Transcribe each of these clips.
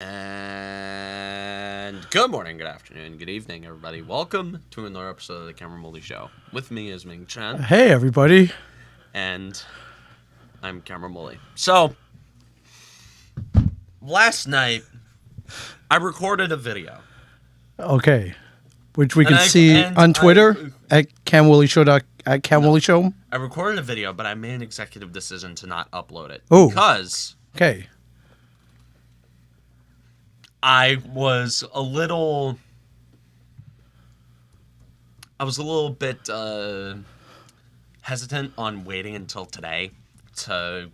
And good morning, good afternoon, good evening, everybody. Welcome to another episode of the Cameron Moldy Show. With me is Ming Chen. Hey, everybody. And I'm Cameron Moldy. So, last night, I recorded a video. Okay. Which we can see on Twitter at CamWillyShow. At CamWillyShow. I recorded a video, but I made an executive decision to not upload it. Oh. Because... Okay. I was a little bit hesitant on waiting until today to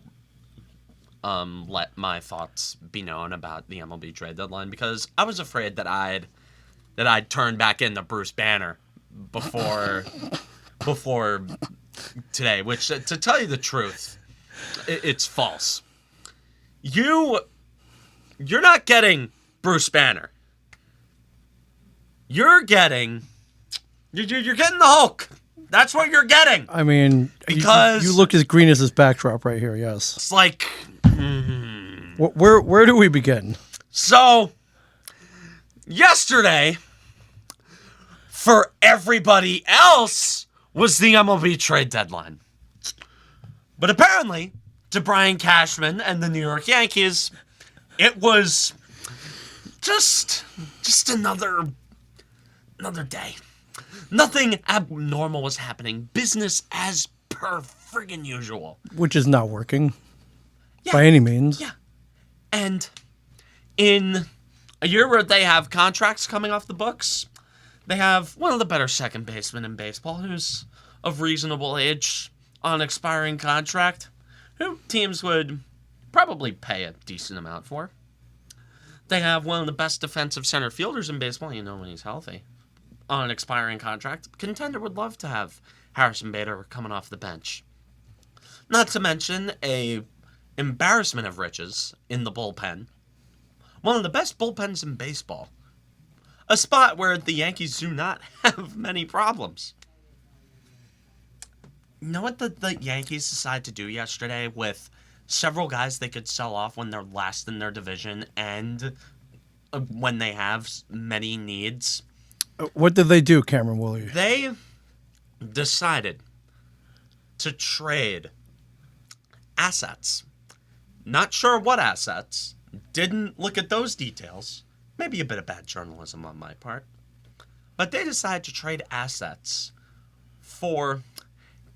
let my thoughts be known about the MLB trade deadline, because I was afraid that I'd turn back into Bruce Banner before today, which, to tell you the truth, it's false. You're not getting Bruce Banner. You're getting the Hulk. That's what you're getting. I mean, because you look as green as this backdrop right here. Yes. It's like, where do we begin? So, yesterday, for everybody else, was the MLB trade deadline. But apparently, to Brian Cashman and the New York Yankees, it was just another day. Nothing abnormal was happening. Business as per friggin' usual. Which is not working. Yeah. By any means. Yeah. And in a year where they have contracts coming off the books, they have one of the better second basemen in baseball who's of reasonable age on an expiring contract, who teams would probably pay a decent amount for. They have one of the best defensive center fielders in baseball, when he's healthy, on an expiring contract. Contender would love to have Harrison Bader coming off the bench. Not to mention a embarrassment of riches in the bullpen. One of the best bullpens in baseball. A spot where the Yankees do not have many problems. You know what the Yankees decided to do yesterday with several guys they could sell off when they're last in their division and when they have many needs? What did they do, Cameron Woolley? They decided to trade assets. Not sure what assets. Didn't look at those details. Maybe a bit of bad journalism on my part. But they decided to trade assets for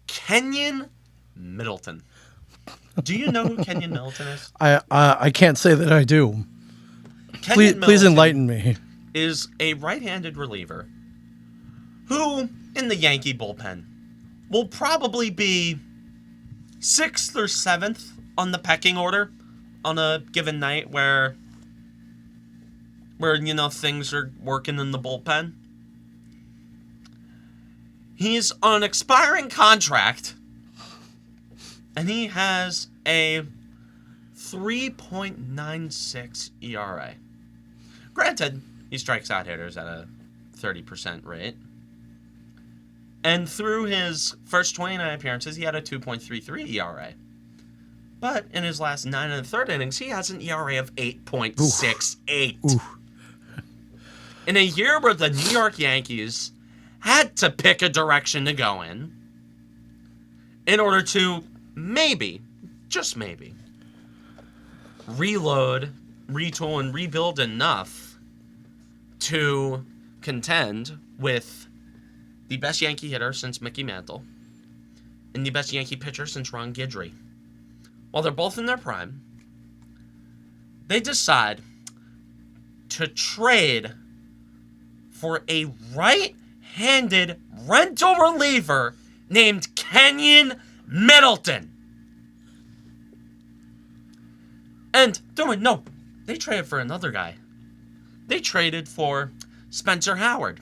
Kenyon Middleton. Do you know who Kenyon Middleton is? I can't say that I do. Please enlighten me. Is a right-handed reliever who, in the Yankee bullpen, will probably be 6th or 7th on the pecking order on a given night where things are working in the bullpen. He's on an expiring contract, and he has a 3.96 ERA. Granted, he strikes out hitters at a 30% rate. And through his first 29 appearances, he had a 2.33 ERA. But in his last 9 1/3 innings, he has an ERA of 8.68. Ooh. In a year where the New York Yankees had to pick a direction to go in order to maybe, just maybe, reload, retool, and rebuild enough to contend with the best Yankee hitter since Mickey Mantle and the best Yankee pitcher since Ron Guidry. While they're both in their prime, they decide to trade for a right-handed rental reliever named Kenyon Middleton. And, no, they traded for another guy. They traded for Spencer Howard,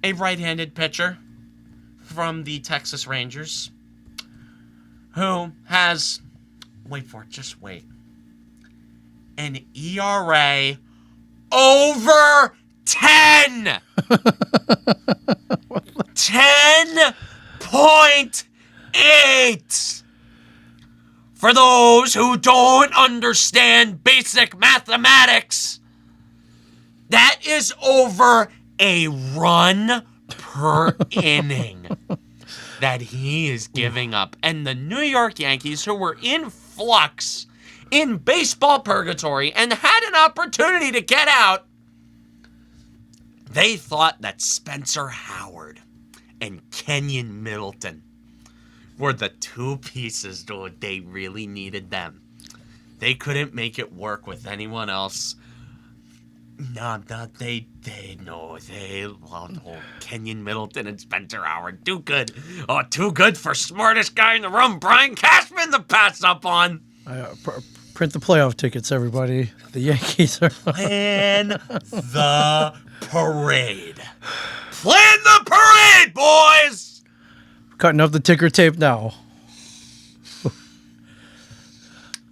a right-handed pitcher from the Texas Rangers, who has, wait for it, just wait, an ERA over 10! 10.8! For those who don't understand basic mathematics, that is over a run per inning that he is giving up. And the New York Yankees, who were in flux, in baseball purgatory, and had an opportunity to get out, they thought that Spencer Howard and Kenyon Middleton were the two pieces, dude. They really needed them. They couldn't make it work with anyone else. Kenyon Middleton and Spencer Howard, too good. Oh, too good for smartest guy in the room, Brian Cashman, to pass up on. Print the playoff tickets, everybody. The Yankees are... Plan the parade. Plan the parade, boys! Cutting up the ticker tape now.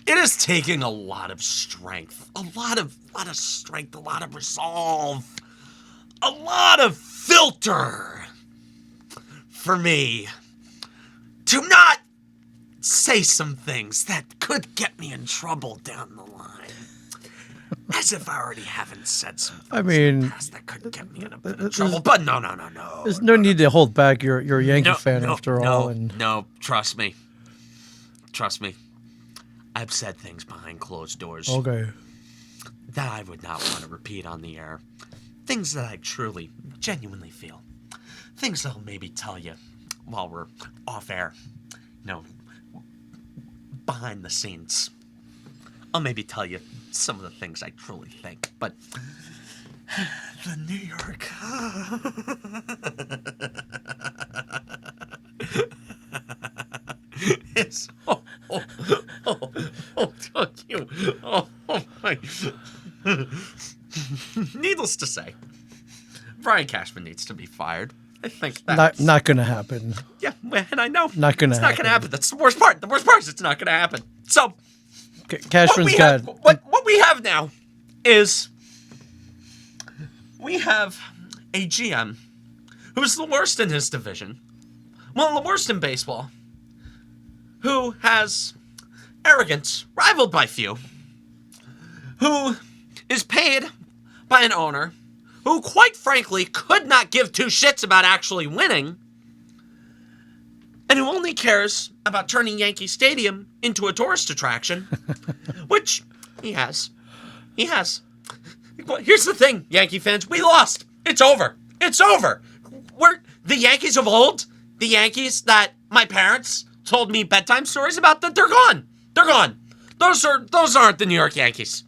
It is taking a lot of strength, a lot of strength, a lot of resolve, a lot of filter for me to not say some things that could get me in trouble down the line. As if I already haven't said some things in the past that could get me in a bit of trouble. But no. There's no need to hold back. You're a Yankee fan after all. No, trust me. I've said things behind closed doors. Okay. That I would not want to repeat on the air. Things that I truly, genuinely feel. Things that I'll maybe tell you while we're off air. No, behind the scenes. I'll maybe tell you some of the things I truly think. But the New York... It's my. Needless to say, Brian Cashman needs to be fired. I think that's not going to happen. Yeah, and I know not going to. It's not going to happen. That's the worst part. The worst part is it's not going to happen. So, Cashman's got what we have now is we have a GM who's the worst in his division, one of the worst in baseball, who has arrogance rivaled by few, who is paid by an owner who, quite frankly, could not give two shits about actually winning, and who only cares about turning Yankee Stadium into a tourist attraction, which he has. He has. Here's the thing, Yankee fans. We lost. It's over. It's over. We're the Yankees of old, the Yankees that my parents told me bedtime stories about, that they're gone. They're gone. Those aren't the New York Yankees.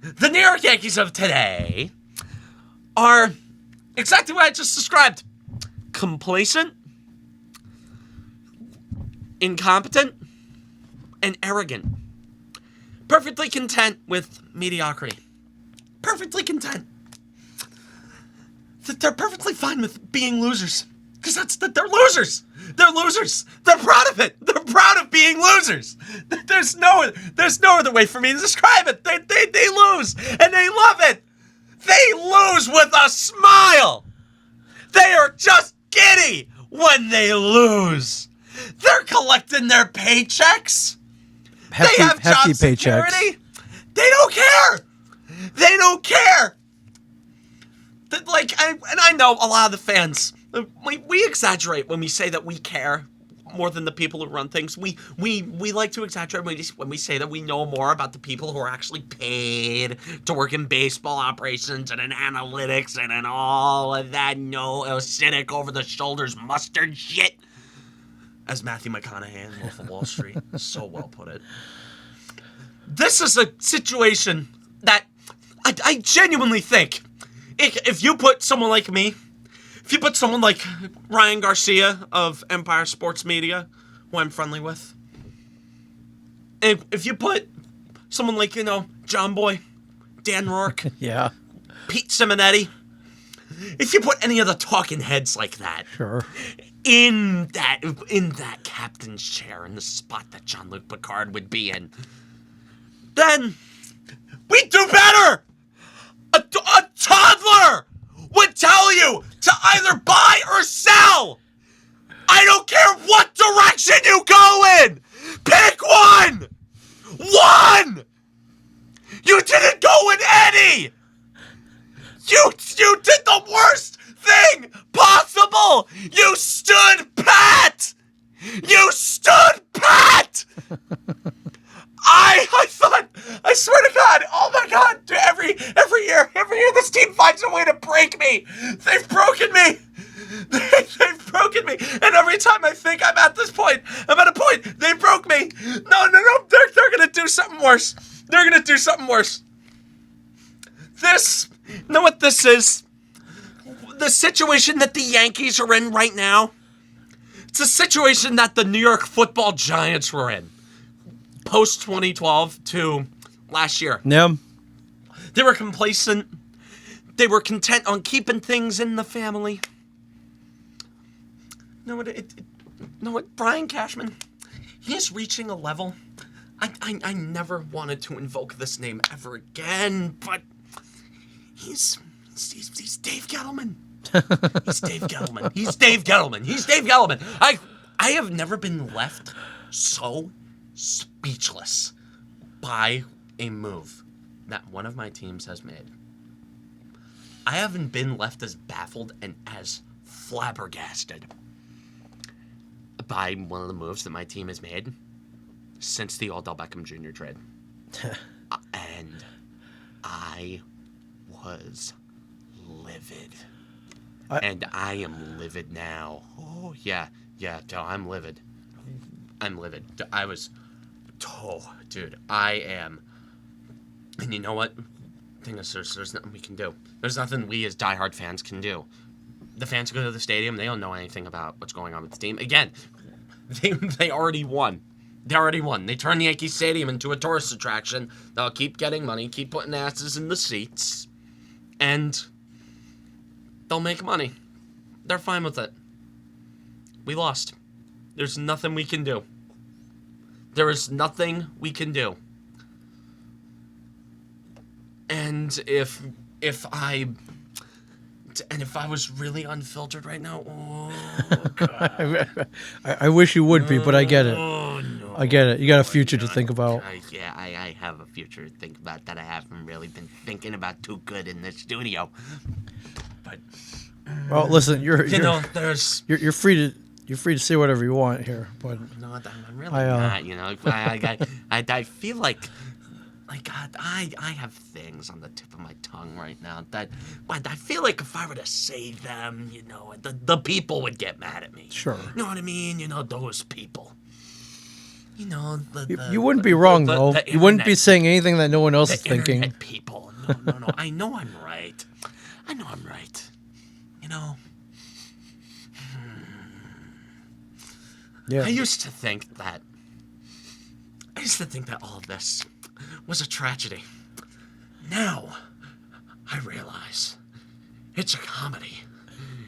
The New York Yankees of today are exactly what I just described. Complacent, incompetent, and arrogant. Perfectly content with mediocrity. Perfectly content. They're perfectly fine with being losers. Because they're losers. They're losers. They're proud of it. They're proud of being losers. There's no other way for me to describe it. They lose, and they love it. They lose with a smile. They are just giddy when they lose. They're collecting their paychecks. They have job security. They don't care. They don't care. I know a lot of the fans, we exaggerate when we say that we care more than the people who run things. We like to exaggerate when we say that we know more about the people who are actually paid to work in baseball operations and in analytics and in all of that acidic over-the-shoulders mustard shit. As Matthew McConaughey in Wolf of Wall Street so well put it. This is a situation that I genuinely think, if you put someone like me, if you put someone like Ryan Garcia of Empire Sports Media, who I'm friendly with, if you put someone like, John Boy, Dan Rourke, yeah, Pete Simonetti, if you put any of the talking heads like that, sure, in that captain's chair, in the spot that Jean-Luc Picard would be in, then we do better. A toddler would tell you to either buy or sell. I don't care what direction you go in. Pick one. You did the worst thing possible! You stood pat! You stood pat! I thought, I swear to God, oh my God, every year this team finds a way to break me. They've broken me. They've broken me. And every time I think I'm at a point, they broke me. No, they're going to do something worse. They're going to do something worse. You know what this is? The situation that the Yankees are in right now, it's a situation that the New York Football Giants were in. Post 2012 to last year. Yeah. They were complacent. They were content on keeping things in the family. You know what? Brian Cashman, he is reaching a level. I never wanted to invoke this name ever again, but he's Dave Gettleman. He's Dave Gettleman. He's Dave Gettleman. He's Dave Gettleman. I have never been left so speechless by a move that one of my teams has made. I haven't been left as baffled and as flabbergasted by one of the moves that my team has made since the Odell Beckham Jr. trade. And I was livid. And I am livid now. Oh, yeah, I'm livid. I was... Oh, dude, I am... And you know what? The thing is, there's nothing we can do. There's nothing we as diehard fans can do. The fans who go to the stadium, they don't know anything about what's going on with the team. Again, they already won. They already won. They turned Yankee Stadium into a tourist attraction. They'll keep getting money, keep putting asses in the seats, and they'll make money. They're fine with it. We lost. There's nothing we can do. There is nothing we can do. And if I was really unfiltered right now, oh God. I wish you would be, but I get it. Oh no. I get it. You got a future to think about. I have a future to think about that I haven't really been thinking about too good in this studio. But well, listen, you're free to say whatever you want here, but no, I'm really not. You know, I feel like God, I have things on the tip of my tongue right now that I feel like if I were to say them, you know, the people would get mad at me. Sure. You know what I mean? You know, those people. You know, you wouldn't be wrong, though. You wouldn't be saying anything that no one else is thinking. People. No. I know I'm right. You know. Yeah. I used to think that all of this was a tragedy. Now, I realize it's a comedy.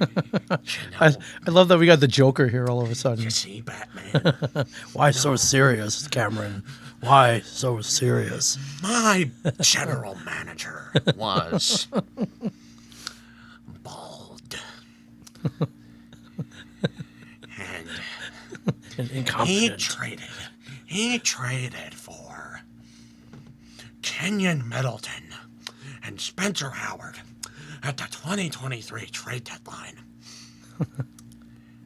You know, I love that we got the Joker here all of a sudden. you see, Batman. Why so serious, Cameron? Why so serious? My general manager was bald. And incompetent. He traded for Kenyon Middleton and Spencer Howard at the 2023 trade deadline.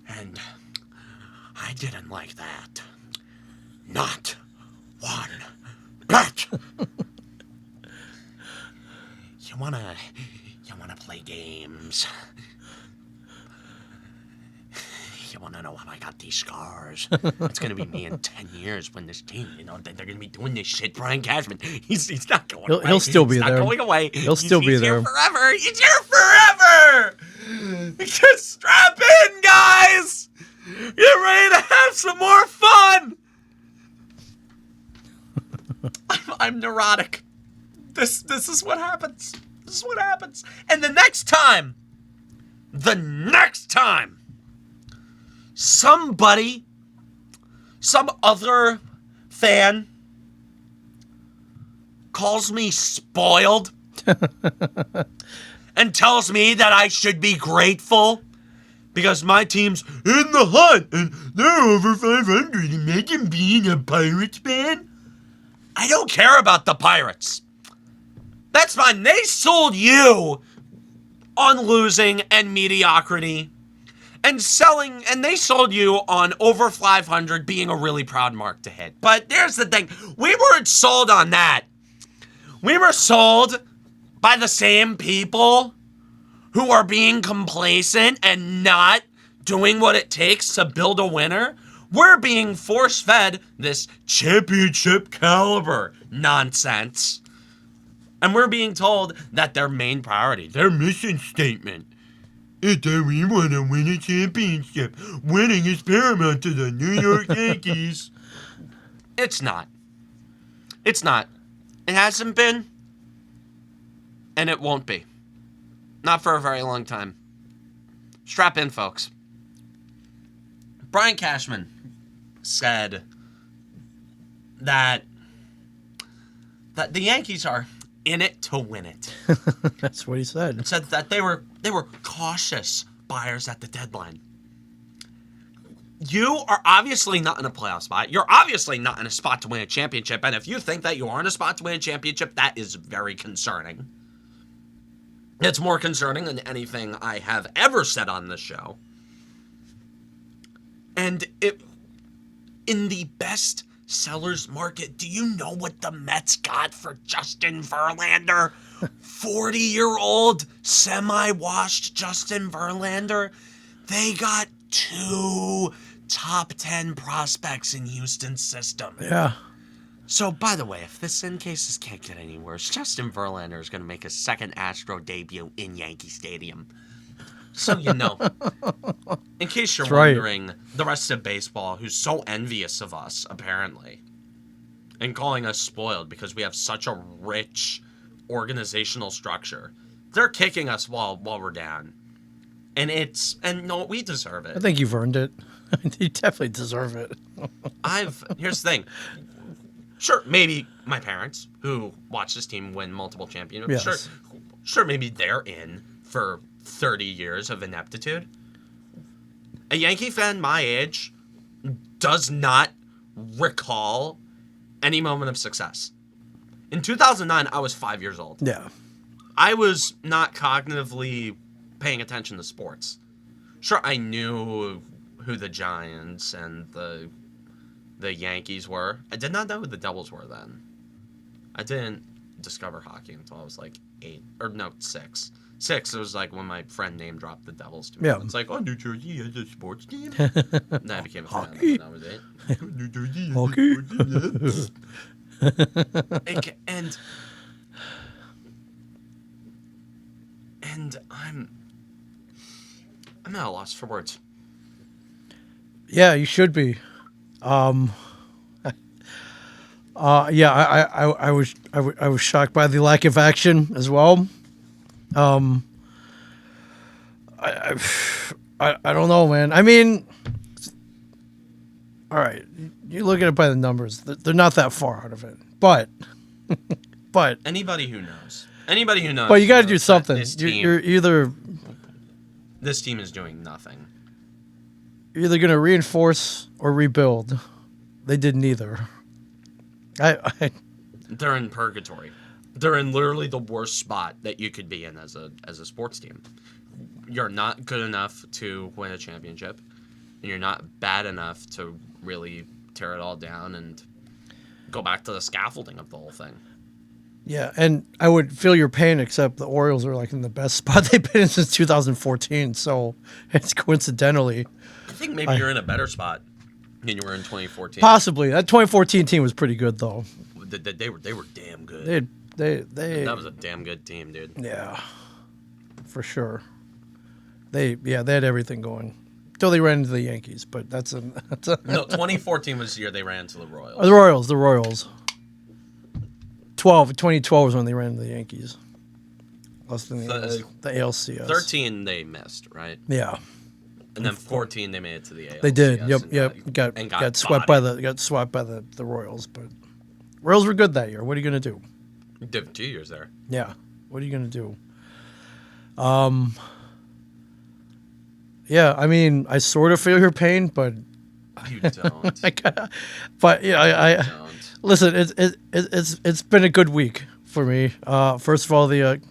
And I didn't like that. Not one bit. You wanna play games? You want to know how I got these scars? It's going to be me in 10 years when this team, you know, they're going to be doing this shit. Brian Cashman, he's not going away. He'll still be there. He's not going away. He'll still be there. He's here forever. He's here forever. Just strap in, guys. Get ready to have some more fun. I'm neurotic. This is what happens. This is what happens. And the next time, somebody, some other fan calls me spoiled and tells me that I should be grateful because my team's in the hunt and they're over 500. Imagine being a Pirates fan. I don't care about the Pirates. That's fine. They sold you on losing and mediocrity and selling, and they sold you on over 500 being a really proud mark to hit. But here's the thing. We weren't sold on that. We were sold by the same people who are being complacent and not doing what it takes to build a winner. We're being force-fed this championship caliber nonsense. And we're being told that their main priority, their mission statement, is that we want to win a championship. Winning is paramount to the New York Yankees. It's not. It's not. It hasn't been. And it won't be. Not for a very long time. Strap in, folks. Brian Cashman said that the Yankees are in it to win it. That's what he said. Said that they were cautious buyers at the deadline. You are obviously not in a playoff spot. You're obviously not in a spot to win a championship. And if you think that you are in a spot to win a championship, that is very concerning. It's more concerning than anything I have ever said on this show. And in the best seller's market, do you know what the Mets got for Justin Verlander? 40-year-old, semi-washed Justin Verlander. They got 2 top 10 prospects in Houston's system. Yeah. So, by the way, if this in cases can't get any worse, Justin Verlander is going to make his second Astro debut in Yankee Stadium. So you know. In case you're wondering, the rest of baseball, who's so envious of us, apparently, and calling us spoiled because we have such a rich organizational structure, they're kicking us while we're down. And no, we deserve it. I think you've earned it. You definitely deserve it. Here's the thing. Sure, maybe my parents, who watch this team win multiple championships, yes. Sure, maybe they're in for 30 years of ineptitude. A Yankee fan my age does not recall any moment of success. In 2009, I was 5 years old. Yeah. I was not cognitively paying attention to sports. Sure, I knew who the Giants and the Yankees were. I did not know who the Devils were then. I didn't discover hockey until I was like 6. 6, it was like when my friend name dropped the Devils to me. Yeah. It's like, oh, New Jersey has a sports team? And I became a fan of it. That was it. New Jersey has a sports team. And I'm at a loss for words. Yeah, you should be. Yeah, I was shocked by the lack of action as well. I don't know, man. I mean, all right, you look at it by the numbers; they're not that far out of it. But anybody who knows. But you got to do something. You're either this team is doing nothing. You're either going to reinforce or rebuild. They did neither. They're in purgatory. They're in literally the worst spot that you could be in as a sports team. You're not good enough to win a championship, and you're not bad enough to really tear it all down and go back to the scaffolding of the whole thing. Yeah, and I would feel your pain, except the Orioles are like in the best spot they've been in since 2014, so it's coincidentally. I think maybe you're in a better spot than you were in 2014. Possibly. That 2014 team was pretty good, though. They were damn good. That was a damn good team, dude. Yeah, for sure. They had everything going until they ran into the Yankees, but that's a No, 2014 was the year they ran into the Royals. The Royals. 2012 was when they ran into the Yankees. Less than the ALCS. 13 they missed, right? Yeah. And then 14 they made it to the ALCS. They did. Yep. Got swept by the Royals, but Royals were good that year. What are you going to do? You did 2 years there. Yeah. What are you going to do? Yeah, I mean, I sort of feel your pain, but you don't. But yeah, I listen. It's been a good week for me. First of all, the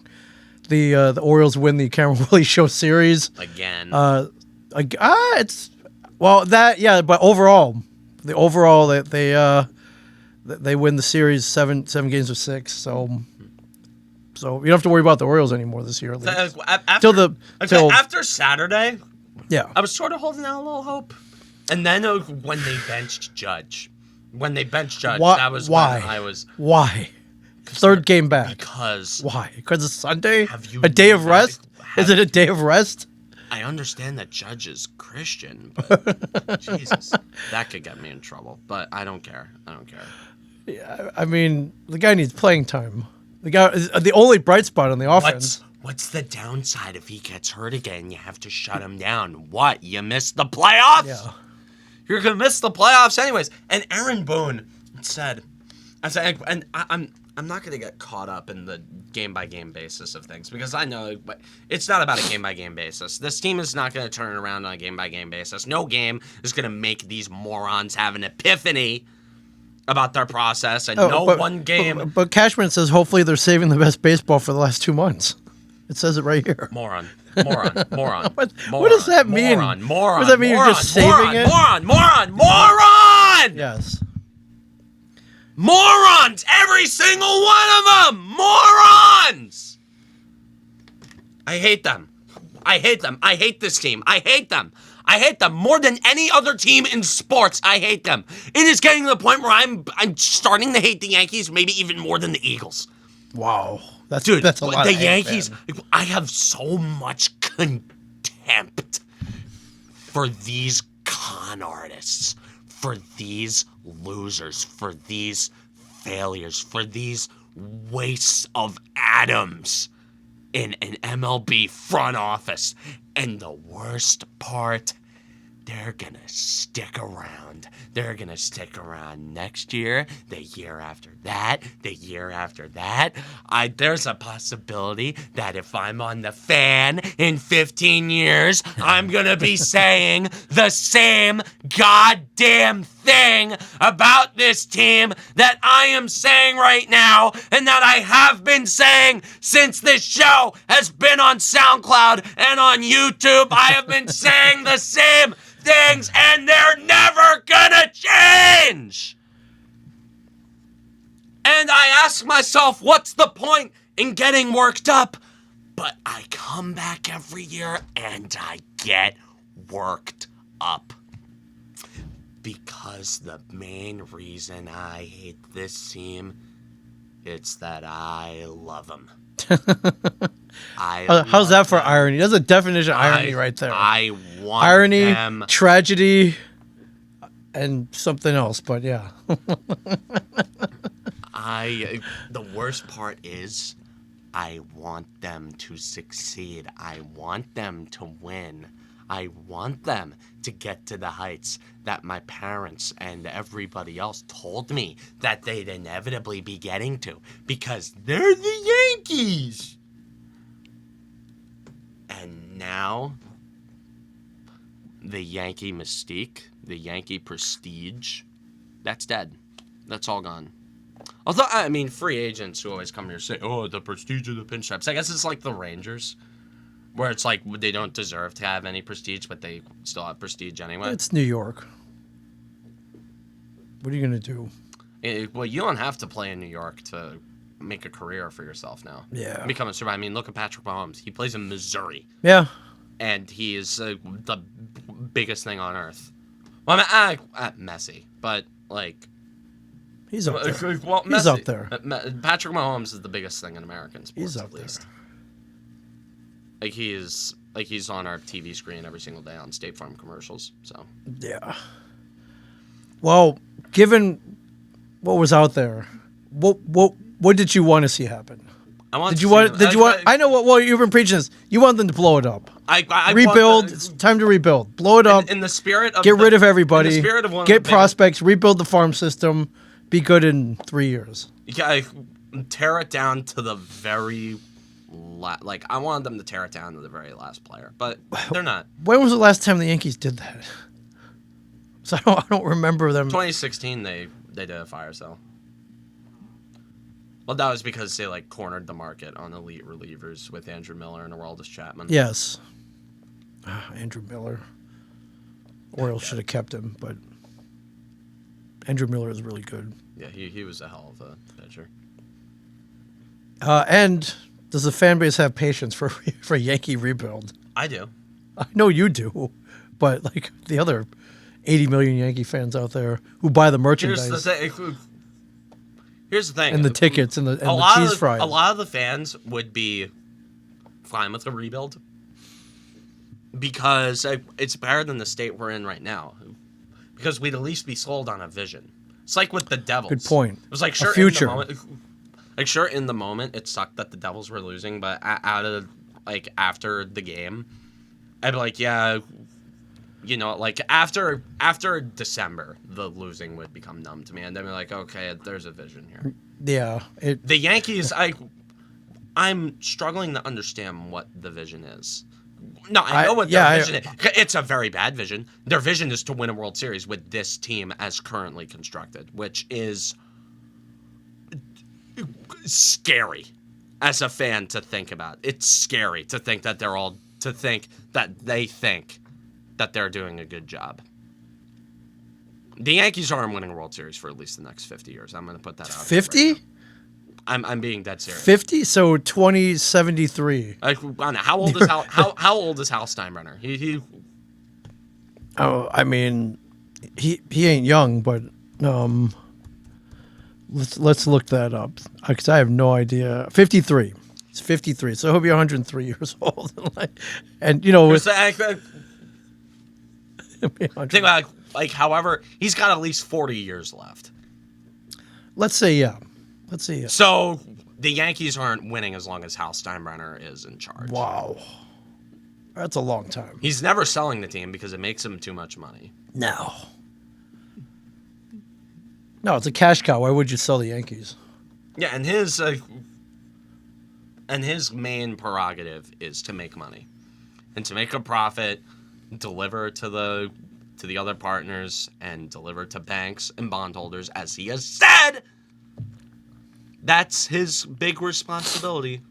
the Orioles win the Cameron Willie Show series. Again. It's but overall, they win the series 7 games to 6. So you don't have to worry about the Orioles anymore this year. At least. After Saturday, yeah, I was sort of holding out a little hope, and then when they benched Judge, that was when I was why. Third game back. Because why? Because it's Sunday. A day of rest. Is it a day of rest? I understand that Judge is Christian, but Jesus, that could get me in trouble. But I don't care. Yeah, I mean, the guy needs playing time. The guy is the only bright spot on the offense. What's the downside if he gets hurt again? You have to shut him down. What? You missed the playoffs? Yeah. You're gonna miss the playoffs anyways. And Aaron Boone said, and I'm not gonna get caught up in the game-by-game basis of things because I know it's not about a game-by-game basis. This team is not gonna turn it around on a game-by-game basis. No game is gonna make these morons have an epiphany about their process, and one game. But Cashman says hopefully they're saving the best baseball for the last 2 months. It says it right here. Moron. What does that mean? Moron. What does that mean? You're just saving it? Moron! Yes. Morons! Every single one of them! Morons! I hate them. I hate this team. I hate them more than any other team in sports. I hate them. It is getting to the point where I'm starting to hate the Yankees maybe even more than the Eagles. Wow. That's a lot. The Yankees, I have so much contempt for these con artists, for these losers, for these failures, for these wastes of atoms in an MLB front office. And the worst part, they're gonna stick around. They're gonna stick around next year, the year after that, the year after that. There's a possibility that if I'm on the fan in 15 years, I'm gonna be saying the same goddamn thing about this team that I am saying right now and that I have been saying since this show has been on SoundCloud and on YouTube. I have been saying the same things, and they're never gonna change. And I ask myself, what's the point in getting worked up? But I come back every year and I get worked up. Because the main reason I hate this team, it's that I love them. How's that for irony? That's a definition of irony right there. I want irony, them. tragedy, and something else. But yeah, the worst part is, I want them to succeed. I want them to win. I want them to get to the heights that my parents and everybody else told me that they'd inevitably be getting to, because they're the Yankees. And now, the Yankee mystique, the Yankee prestige, that's dead. That's all gone. Although, I mean, free agents who always come here and say, oh, the prestige of the pinstripes. I guess it's like the Rangers, where it's like they don't deserve to have any prestige, but they still have prestige anyway. It's New York. What are you going to do? Well, you don't have to play in New York to make a career for yourself now. Yeah. Become a superstar. I mean, look at Patrick Mahomes. He plays in Missouri. Yeah. And he is the biggest thing on earth. Well, I mean, Messi, but like... He's up there. Well, Messi, he's up there. Patrick Mahomes is the biggest thing in American sports. He's up at least. there. He's on our TV screen every single day on State Farm commercials. So yeah. Well, given what was out there, what did you want to see happen? I know what. Well, you've been preaching this. You want them to blow it up. I rebuild. It's time to rebuild. Blow it up. In the spirit of get rid of everybody. In the spirit of get prospects. Rebuild the farm system. Be good in 3 years. Yeah, tear it down to the very. I wanted them to tear it down to the very last player, but they're not. When was the last time the Yankees did that? So I don't remember them. 2016, they did a fire sale. Well, that was because they cornered the market on elite relievers with Andrew Miller and Aroldis Chapman. Yes. Andrew Miller. Orioles should have kept him, but Andrew Miller is really good. Yeah, he was a hell of a pitcher. And does the fan base have patience for a Yankee rebuild? I do. I know you do, but the other 80 million Yankee fans out there who buy the merchandise. Here's the thing. And the tickets and the cheese fries. A lot of the fans would be fine with the rebuild because it's better than the state we're in right now. Because we'd at least be sold on a vision. It's like with the Devils. Good point. It was sure, a future. In the moment, it sucked that the Devils were losing, but after the game, I'd be like, yeah, after December, the losing would become numb to me, and then be like, okay, there's a vision here. Yeah. The Yankees, I'm struggling to understand what the vision is. No, I know what their vision is. It's a very bad vision. Their vision is to win a World Series with this team as currently constructed, which is scary as a fan to think about. It's scary to think that they think that they're doing a good job. The Yankees aren't winning a World Series for at least the next 50 years. I'm going to put that out. 50? Right, I'm being dead serious. 50? So 2073. How old is how old is Hal Steinbrenner? He Oh, I mean, he ain't young, but let's look that up because I have no idea. 53. He's 53, so he'll be 103 years old. And think about however, he's got at least 40 years left. Let's say yeah. So the Yankees aren't winning as long as Hal Steinbrenner is in charge. Wow. That's a long time. He's never selling the team because it makes him too much money. No, it's a cash cow. Why would you sell the Yankees? Yeah, and his main prerogative is to make money and to make a profit, deliver to the other partners, and deliver to banks and bondholders, as he has said. That's his big responsibility,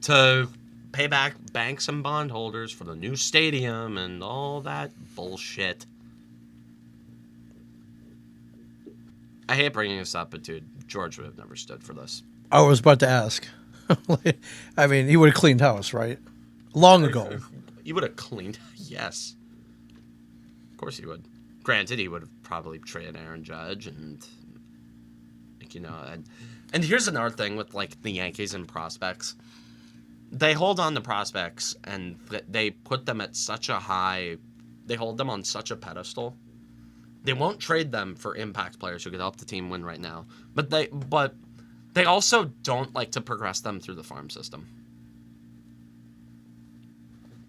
to pay back banks and bondholders for the new stadium and all that bullshit. I hate bringing this up, but dude, George would have never stood for this. I was about to ask. I mean, he would have cleaned house, right? Long ago. He would have cleaned, yes. Of course he would. Granted, he would have probably traded Aaron Judge and... and here's another thing with the Yankees and prospects. They hold on to prospects and they put them at such a high, they hold them on such a pedestal. They won't trade them for impact players who could help the team win right now. But they also don't like to progress them through the farm system.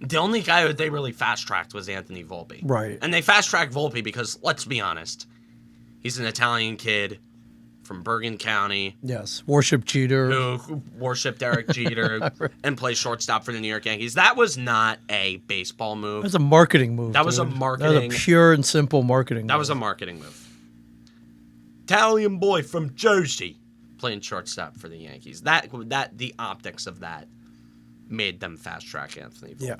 The only guy that they really fast-tracked was Anthony Volpe. Right. And they fast-tracked Volpe because, let's be honest, he's an Italian kid from Bergen County. Yes, worship Jeter. Who worshipped Derek Jeter and plays shortstop for the New York Yankees. That was not a baseball move. That was a marketing move. That was a marketing. That was a pure and simple marketing move. That was a marketing move. Italian boy from Jersey playing shortstop for the Yankees. The optics of that made them fast-track Anthony Volpe. Yeah.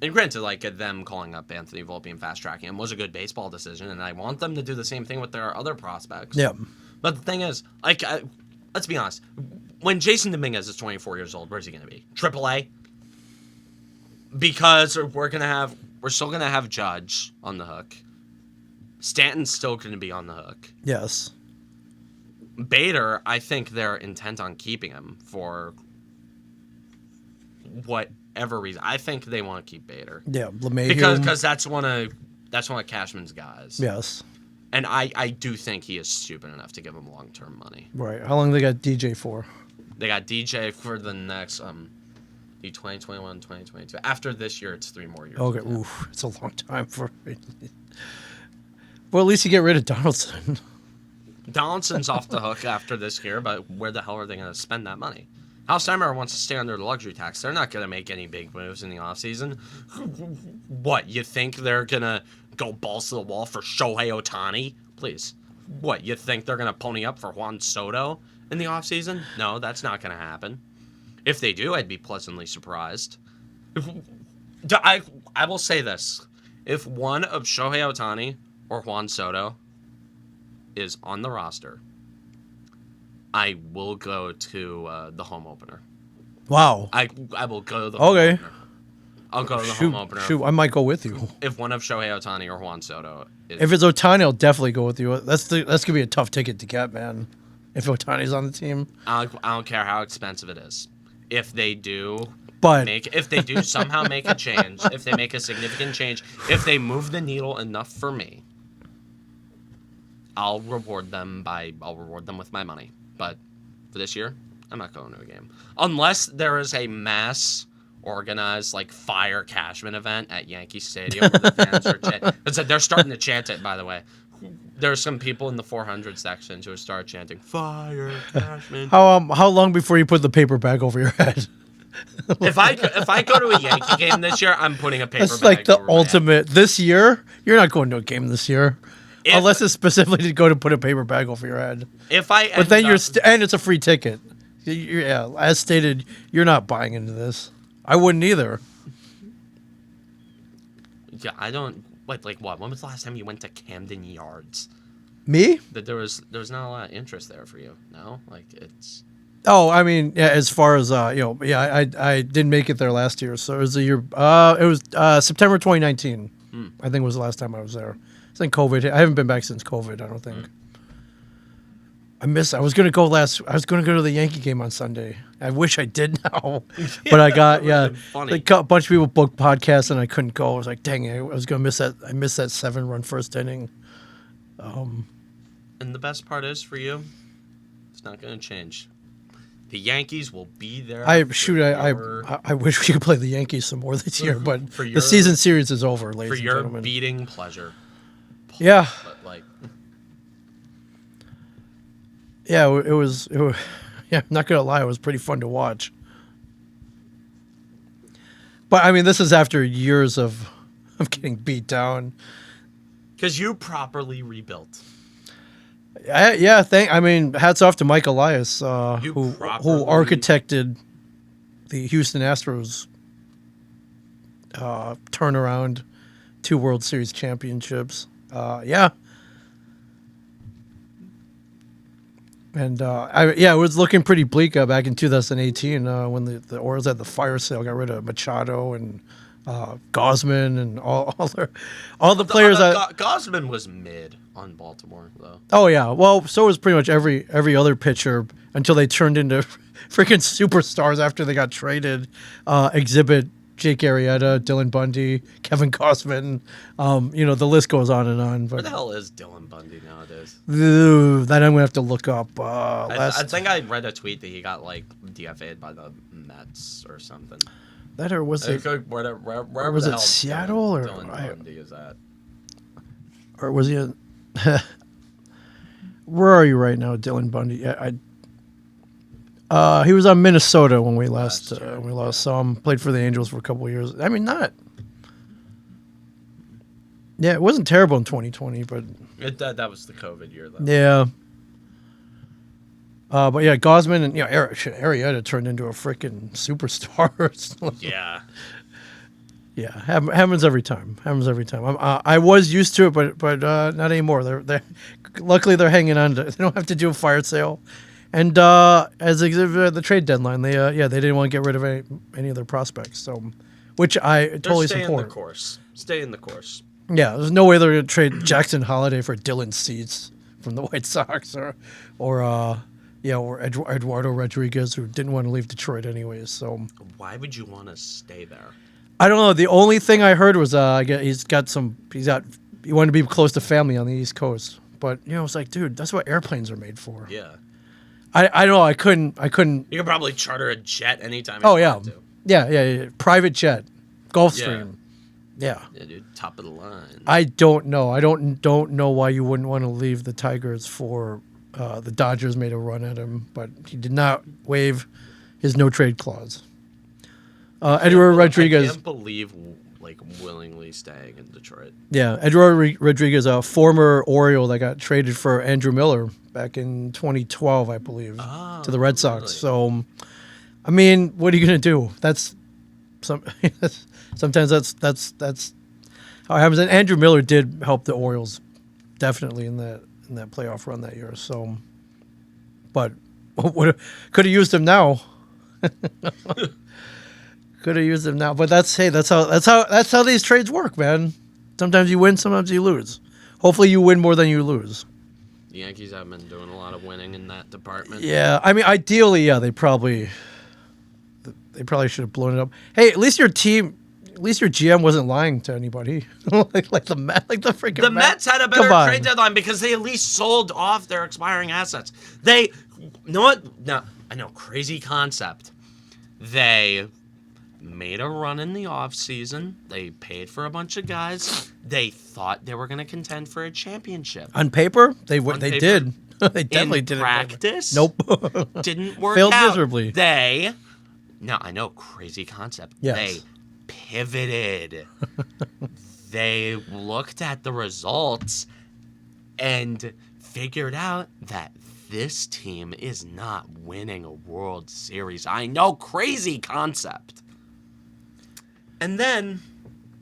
And granted, them calling up Anthony Volpe and fast-tracking him was a good baseball decision, and I want them to do the same thing with their other prospects. Yeah. But the thing is, let's be honest. When Jason Dominguez is 24 years old, where's he going to be? AAA? Because we're still going to have Judge on the hook. Stanton's still going to be on the hook. Yes. Bader, I think they're intent on keeping him for whatever reason. I think they want to keep Bader. Yeah, LeMahieu. Because that's one of Cashman's guys. Yes. And I do think he is stupid enough to give him long-term money. Right. How long they got DJ for? They got DJ for the next the 2021, 2022. After this year, it's 3 more years. Okay. Oof, it's a long time for. Well, at least you get rid of Donaldson. Donaldson's off the hook after this year, but where the hell are they going to spend that money? Hal Steinbrenner wants to stay under the luxury tax. They're not going to make any big moves in the offseason. What, you think they're going to go balls to the wall for Shohei Ohtani? Please. What, you think they're going to pony up for Juan Soto in the offseason? No, that's not going to happen. If they do, I'd be pleasantly surprised. I will say this. If one of Shohei Ohtani or Juan Soto is on the roster, I will go to the home opener. Wow. I will go to the home opener. I'll go to the home opener. Shoot, I might go with you. If one of Shohei Ohtani or Juan Soto is... If it's Ohtani, I'll definitely go with you. That's going to be a tough ticket to get, man. If Ohtani's on the team. I don't care how expensive it is. If they do... if they do somehow make a change, if they make a significant change, if they move the needle enough for me, I'll reward them with my money. But for this year, I'm not going to a game. Unless there is a mass organized fire Cashman event at Yankee Stadium where the fans are chanting. They're starting to chant it, by the way. There's some people in the 400 sections who start chanting fire Cashman. How long before you put the paper bag over your head? If I go to a Yankee game this year, I'm putting a paper That's bag the over my ultimate. head. This year, you're not going to a game this year. Unless it's specifically to go to put a paper bag over your head. But then and it's a free ticket. As stated, you're not buying into this. I wouldn't either. Yeah, I don't. What? When was the last time you went to Camden Yards? Me? That there was not a lot of interest there for you. No, it's. Oh, I mean, yeah. As far as I didn't make it there last year, so it was the year. It was September 2019. I think was the last time I was there. I think COVID. I haven't been back since COVID. I don't think. I was gonna go to the Yankee game on Sunday. I wish I did now, but I got a bunch of people booked podcasts and I couldn't go. I was like, dang it, I was gonna miss that. I missed that 7-run first inning. And the best part is for you, it's not gonna change. The Yankees will be there. I wish we could play the Yankees some more this year, but the season series is over, ladies and gentlemen. For your beating pleasure. Yeah. But yeah, it was. Yeah, I'm not gonna lie, it was pretty fun to watch. But I mean, this is after years of getting beat down. Because you properly rebuilt. Hats off to Mike Elias, who architected the Houston Astros turnaround, 2 World Series championships. And it was looking pretty bleak back in 2018 when the Orioles had the fire sale, got rid of Machado and Gosman and all the players. Gosman was mid on Baltimore though. Oh yeah, well, so was pretty much every other pitcher until they turned into freaking superstars after they got traded. Exhibit Jake Arrieta, Dylan Bundy, Kevin Gosman. The list goes on and on. But where the hell is Dylan Bundy nowadays? That I'm gonna have to look up. I think I read a tweet that he got DFA'd by the Mets or something. That or was it? Where was it Seattle or Dylan Bundy is at? Or was he? Where are you right now, Dylan Bundy? He was on Minnesota when we last saw him. Played for the Angels for a couple of years. I mean, yeah, it wasn't terrible in 2020, but that was the COVID year, though. Yeah. But yeah, Gosman and Arrieta turned into a freaking superstar. Yeah. Yeah, happens every time. I was used to it, but not anymore. They're luckily they're hanging on to. They don't have to do a fire sale. And as the trade deadline, they didn't want to get rid of any of their prospects. So, which I totally support. Stay in the course. Yeah, there's no way they're going to trade Jackson Holliday for Dylan Cease from the White Sox or Eduardo Rodriguez, who didn't want to leave Detroit anyways. So why would you want to stay there? I don't know. The only thing I heard was he wanted to be close to family on the East Coast. But it's like, dude, that's what airplanes are made for. Yeah. I don't know. I couldn't. You could probably charter a jet anytime. Oh yeah. Yeah. Private jet, Gulfstream. Yeah. Yeah, dude. Top of the line. I don't know. I don't know why you wouldn't want to leave the Tigers for the Dodgers made a run at him, but he did not waive his no trade clause. Eduardo Rodriguez. I can't believe like willingly staying in Detroit. Yeah, Eduardo Rodriguez, a former Oriole that got traded for Andrew Miller back in 2012, I believe, to the Red Sox. Really? So, I mean, what are you gonna do? That's sometimes that's how it happens. And Andrew Miller did help the Orioles definitely in that playoff run that year. So, but could have used him now. Could have used him now, but that's how these trades work, man. Sometimes you win, sometimes you lose. Hopefully, you win more than you lose. The Yankees have been doing a lot of winning in that department. Yeah, I mean, ideally, yeah, they probably should have blown it up. Hey, at least your GM wasn't lying to anybody. like the freaking the Mets had a better trade deadline because they at least sold off their expiring assets. You know what? No, I know, crazy concept. They made a run in the offseason. They paid for a bunch of guys. They thought they were going to contend for a championship. On paper, they did. They definitely did. In practice, nope. Didn't work Failed out. miserably. No, I know, crazy concept. Yes. They pivoted. They looked at the results and figured out that this team is not winning a World Series. I know, crazy concept. And then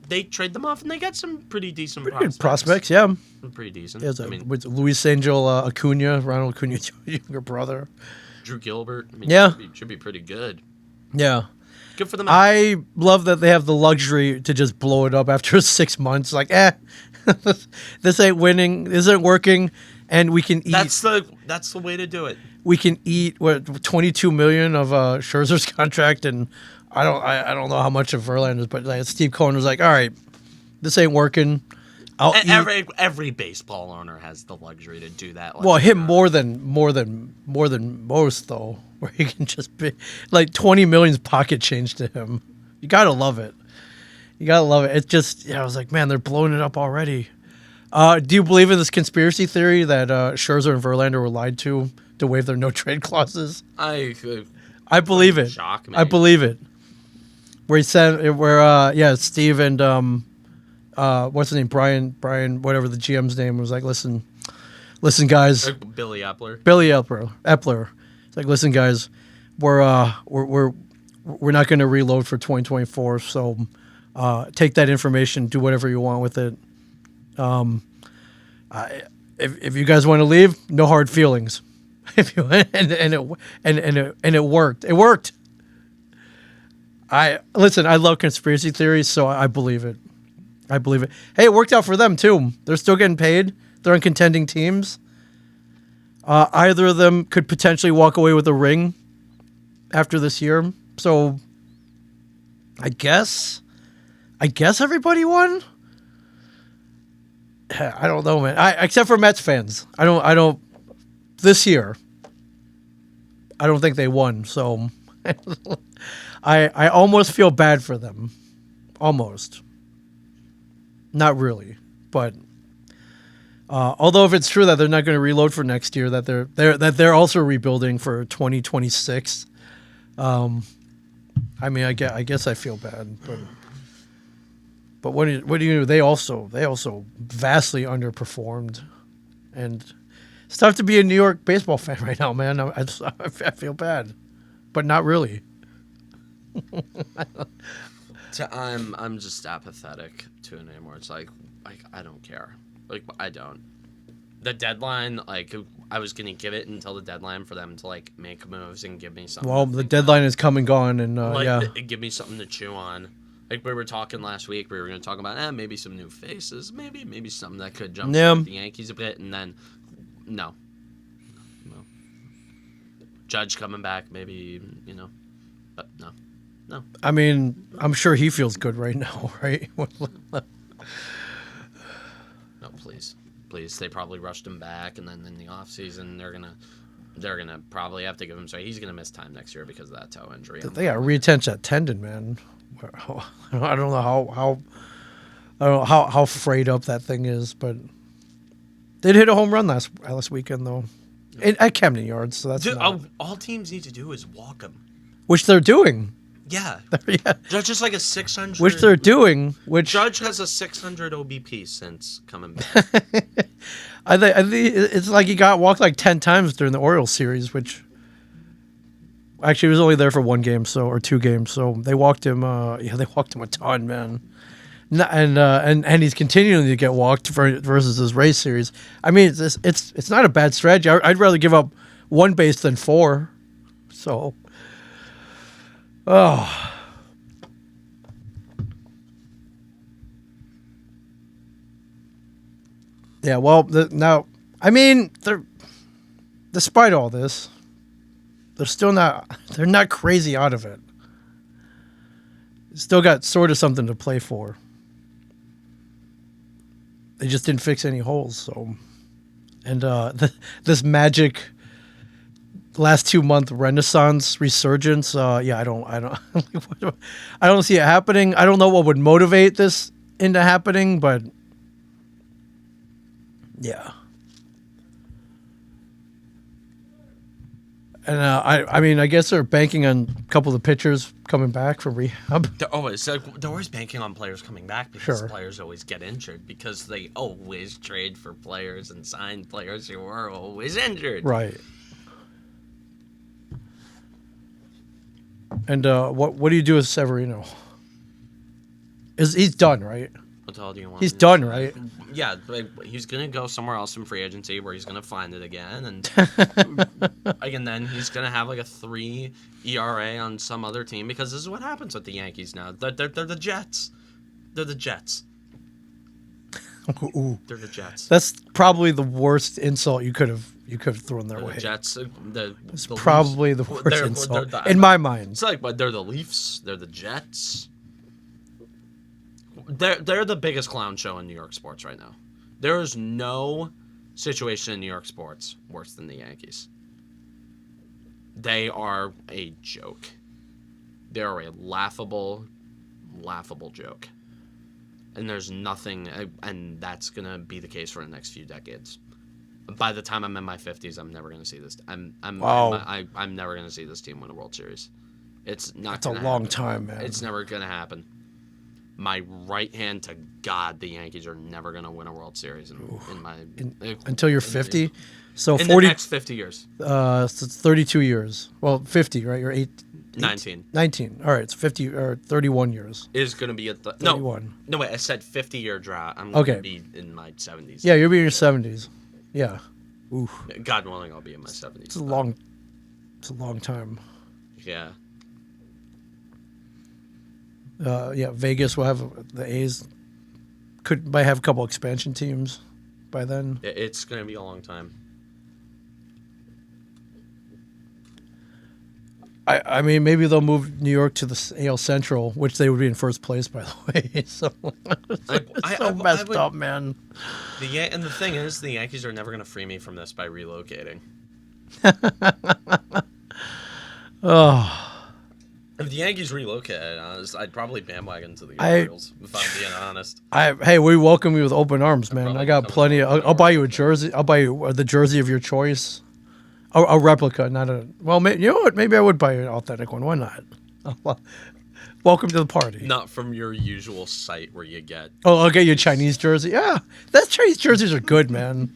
they trade them off, and they got some pretty decent prospects. Yeah, pretty decent. Yeah, with Luis Angel Acuna, Ronald Acuna's younger brother, Drew Gilbert. I mean, yeah, should be pretty good. Yeah, good for them. I love that they have the luxury to just blow it up after 6 months. Like, this ain't winning. This ain't working, and we can eat. That's the way to do it. We can eat $22 million of Scherzer's contract, and I don't know how much of Verlander's, but like Steve Cohen was like, all right, this ain't working. Every baseball owner has the luxury to do that. Well, him more than most though, where he can just be like 20 million's pocket change to him. You gotta love it. It's just, I was like, man, they're blowing it up already. Do you believe in this conspiracy theory that Scherzer and Verlander were lied to waive their no trade clauses? I believe it. Shock me. I believe it. Where he said, Steve and what's his name, Brian, whatever the GM's name was, like, listen, guys. Billy Epler. It's like, listen, guys, we're not going to reload for 2024. So take that information, do whatever you want with it. If you guys want to leave, no hard feelings. If you and it worked. It worked. I love conspiracy theories, so I believe it. Hey, it worked out for them too. They're still getting paid. They're on contending teams. Either of them could potentially walk away with a ring after this year. So I guess everybody won. I don't know, man. Except for Mets fans. I don't this year. I don't think they won, so I almost feel bad for them. Almost. Not really, but although if it's true that they're not going to reload for next year, that they're also rebuilding for 2026. I mean, I guess I feel bad, but what do you do? They also vastly underperformed, and it's tough to be a New York baseball fan right now, man. I feel bad, but not really. I'm just apathetic to it anymore. It's like I don't care. Like, I don't. The deadline, like, I was gonna give it until the deadline for them to like make moves and give me something. Well, the deadline is come and gone, and give me something to chew on. Like we were talking last week, we were gonna talk about maybe some new faces, maybe something that could jump the Yankees a bit, and then no. Judge coming back, maybe, but no. I mean, I'm sure he feels good right now, right? No, please. They probably rushed him back, and then in the offseason, they're gonna probably have to give him. So he's gonna miss time next year because of that toe injury. They got to reattach that tendon, man. I don't know how frayed up that thing is, but they hit a home run last weekend though, at Camden Yards. So that's all teams need to do is walk him, which they're doing. Yeah. Yeah. Judge is like a 600. Which they're doing. Which Judge has a 600 OBP since coming back. I think it's like he got walked like 10 times during the Orioles series, which actually he was only there for one game, or 2 games. So they walked him. They walked him a ton, man. And he's continuing to get walked versus his race series. I mean, it's not a bad strategy. I'd rather give up 1 base than 4. So, oh. Yeah, well, now, I mean, despite all this, they're not crazy out of it. Still got sort of something to play for. They just didn't fix any holes, so. And this magic last 2-month renaissance resurgence, I don't I don't see it happening. I don't know what would motivate this into happening, but yeah. And I mean, I guess they're banking on a couple of the pitchers coming back from rehab. They're always banking on players coming back because players always get injured because they always trade for players and sign players who are always injured. Right. And what do you do with Severino? He's done, right? What the hell do you want? He's done, right? Yeah, he's gonna go somewhere else in free agency where he's gonna find it again, and and then he's gonna have like a 3 ERA on some other team because this is what happens with the Yankees now. They're the Jets. They're the Jets. Ooh. They're the Jets. That's probably the worst insult you could have thrown their way. The Jets. It's probably the worst insult in my mind. It's like, but they're the Leafs. They're the Jets. They're the biggest clown show in New York sports right now. There is no situation in New York sports worse than the Yankees. They are a joke. They are a laughable joke. And there's nothing, and that's gonna be the case for the next few decades. By the time I'm in my 50s, I'm never gonna see this. I'm never gonna see this team win a World Series. It's not. It's a long time, man. It's never gonna happen. My right hand to God, the Yankees are never going to win a World Series until you're 50. So in 40 the next 50 years. So it's 32 years. Well, 50, right? You're 19. 19. All right, it's 50 or 31 years. Is going to be at 31. No, wait. I said 50-year drought. I'm going to be in my 70s. Yeah, you'll be in your 70s. Yeah. Oof. God willing, I'll be in my 70s. It's a long time. Yeah. Vegas will have the A's. Might have a couple expansion teams by then. It's going to be a long time. I mean, maybe they'll move New York to the AL Central, which they would be in first place, by the way. So it's messed up, man. And the thing is, the Yankees are never going to free me from this by relocating. Oh. If the Yankees relocated, I'd probably bandwagon to the Orioles, if I'm being honest. Hey, we welcome you with open arms, man. I got plenty. I'll buy you a jersey. I'll buy you the jersey of your choice. A replica, not a... Well, you know what? Maybe I would buy you an authentic one. Why not? Welcome to the party. Not from your usual site where you get... Oh, I'll get you a Chinese jersey. Yeah, those Chinese jerseys are good, man.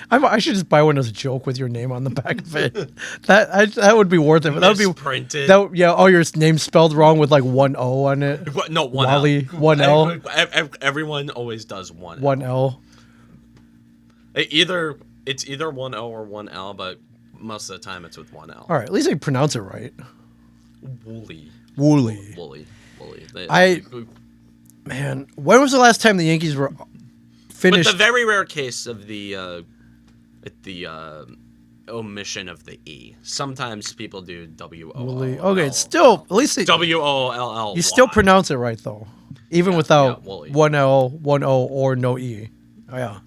I should just buy one as a joke with your name on the back of it. That would be worth it. That would be printed. All your name spelled wrong with like 1 O on it. No, 1 Wally, L. 1 L. Everyone always does 1 L. 1 L. It's either 1 O or 1 L, but most of the time it's with 1 L. All right, at least I pronounce it right. Woolly. Man, when was the last time the Yankees were finished? With the very rare case of the omission of the E. Sometimes people do W-O-O-L-L. Okay, it's still, at least W-O-L-L-Y. You still pronounce it right, though. Even without 1 L, 1 O, or no E. Oh, yeah.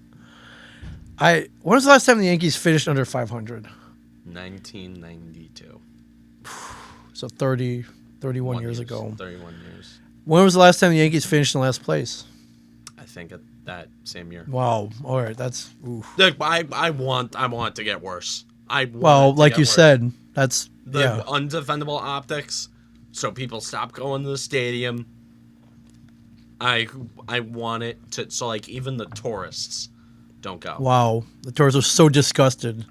When was the last time the Yankees finished under 500? 1992. So 31 years ago. 31 years. When was the last time the Yankees finished in last place? I think at that same year. Wow. All right. That's... Oof. Look, I want to get worse. Like you said, that's the undefendable optics, so people stop going to the stadium. I want it to, so like even the tourists don't go. Wow, the tourists are so disgusted,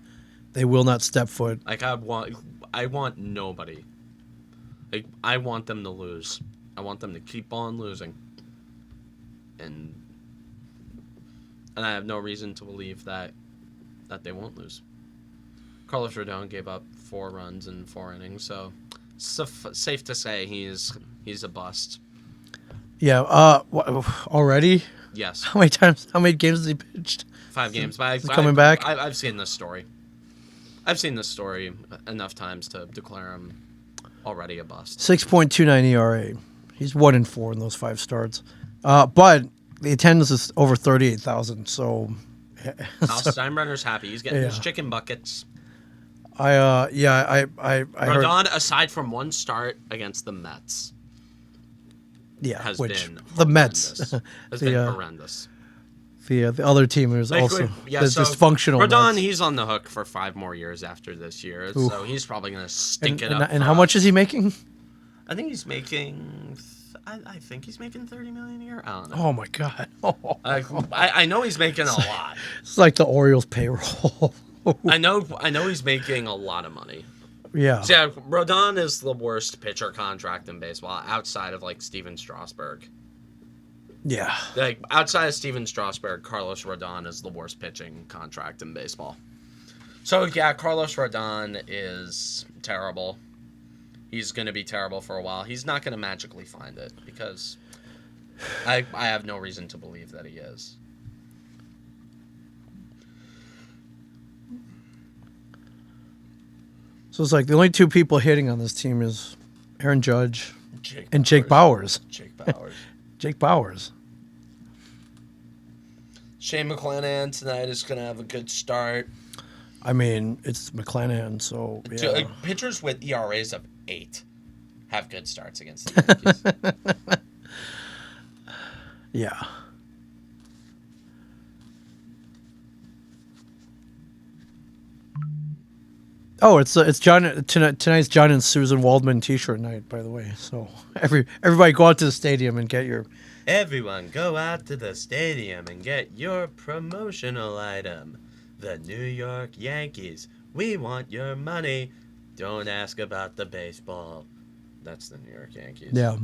they will not step foot. Like I want nobody. Like I want them to lose. I want them to keep on losing. And I have no reason to believe that they won't lose. Carlos Rodon gave up 4 runs in 4 innings, so safe to say he's a bust. Yeah. Already? Yes. How many games has he pitched? 5 games. But coming back? I've seen this story. I've seen this story enough times to declare him already a bust. 6.29 ERA. He's 1-4 in those 5 starts. But the attendance is over 38,000. So, Steinbrenner's happy. He's getting his chicken buckets. I heard Rodon, aside from 1 start against the Mets, has been the Mets has been horrendous. The other team is also dysfunctional. Rodon, Mets. he's on the hook for 5 more years after this year, so he's probably going to stink it up. And how much is he making? I think he's making. I think he's making $30 million a year. I don't know. Oh my god! I know he's making a lot. It's like the Orioles payroll. I know he's making a lot of money. Yeah. So yeah, Rodon is the worst pitcher contract in baseball outside of like Steven Strasburg. Yeah. Like outside of Steven Strasburg, Carlos Rodon is the worst pitching contract in baseball. So yeah, Carlos Rodon is terrible. He's going to be terrible for a while. He's not going to magically find it because I have no reason to believe that he is. So it's like the only 2 people hitting on this team is Aaron Judge and Jake Bauers. Jake Bauers. Shane McClanahan tonight is going to have a good start. I mean, it's McClanahan, so yeah. Pitchers with ERAs of 8 have good starts against the Yankees. Yeah. Oh, it's John tonight's John and Susan Waldman T-shirt night, by the way. So everybody go out to the stadium and get your. Everyone go out to the stadium and get your promotional item. The New York Yankees. We want your money. Don't ask about the baseball. That's the New York Yankees. Yeah.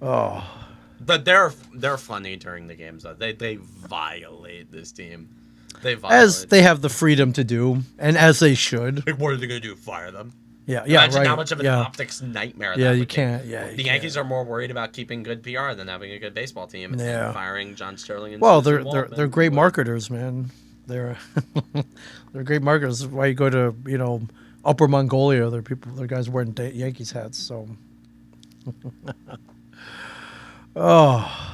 Oh. But they're funny during the games though. They violate this team. As they have the freedom to do, and as they should. Like, what are they going to do? Fire them? Yeah, Imagine right. how much of an optics nightmare that you would can't. be. Yeah, the Yankees are more worried about keeping good PR than having a good baseball team and firing John Sterling and Susan Waldman. They're great marketers, man. They're great marketers. That's why you go to Upper Mongolia. There are guys wearing Yankees hats. So, oh.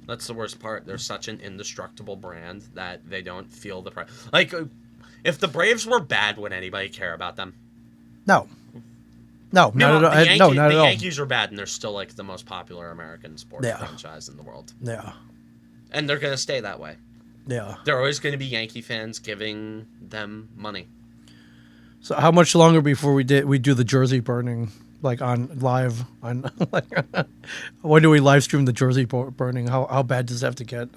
That's the worst part. They're such an indestructible brand that they don't feel the pressure. Like, if the Braves were bad, would anybody care about them? No, not at all. No, not at all. The Yankees are bad, and they're still like the most popular American sports franchise in the world. Yeah, and they're gonna stay that way. Yeah, they're always gonna be Yankee fans giving them money. So, how much longer before we do the jersey burning? Like live on when do we live stream the jersey burning? How bad does it have to get?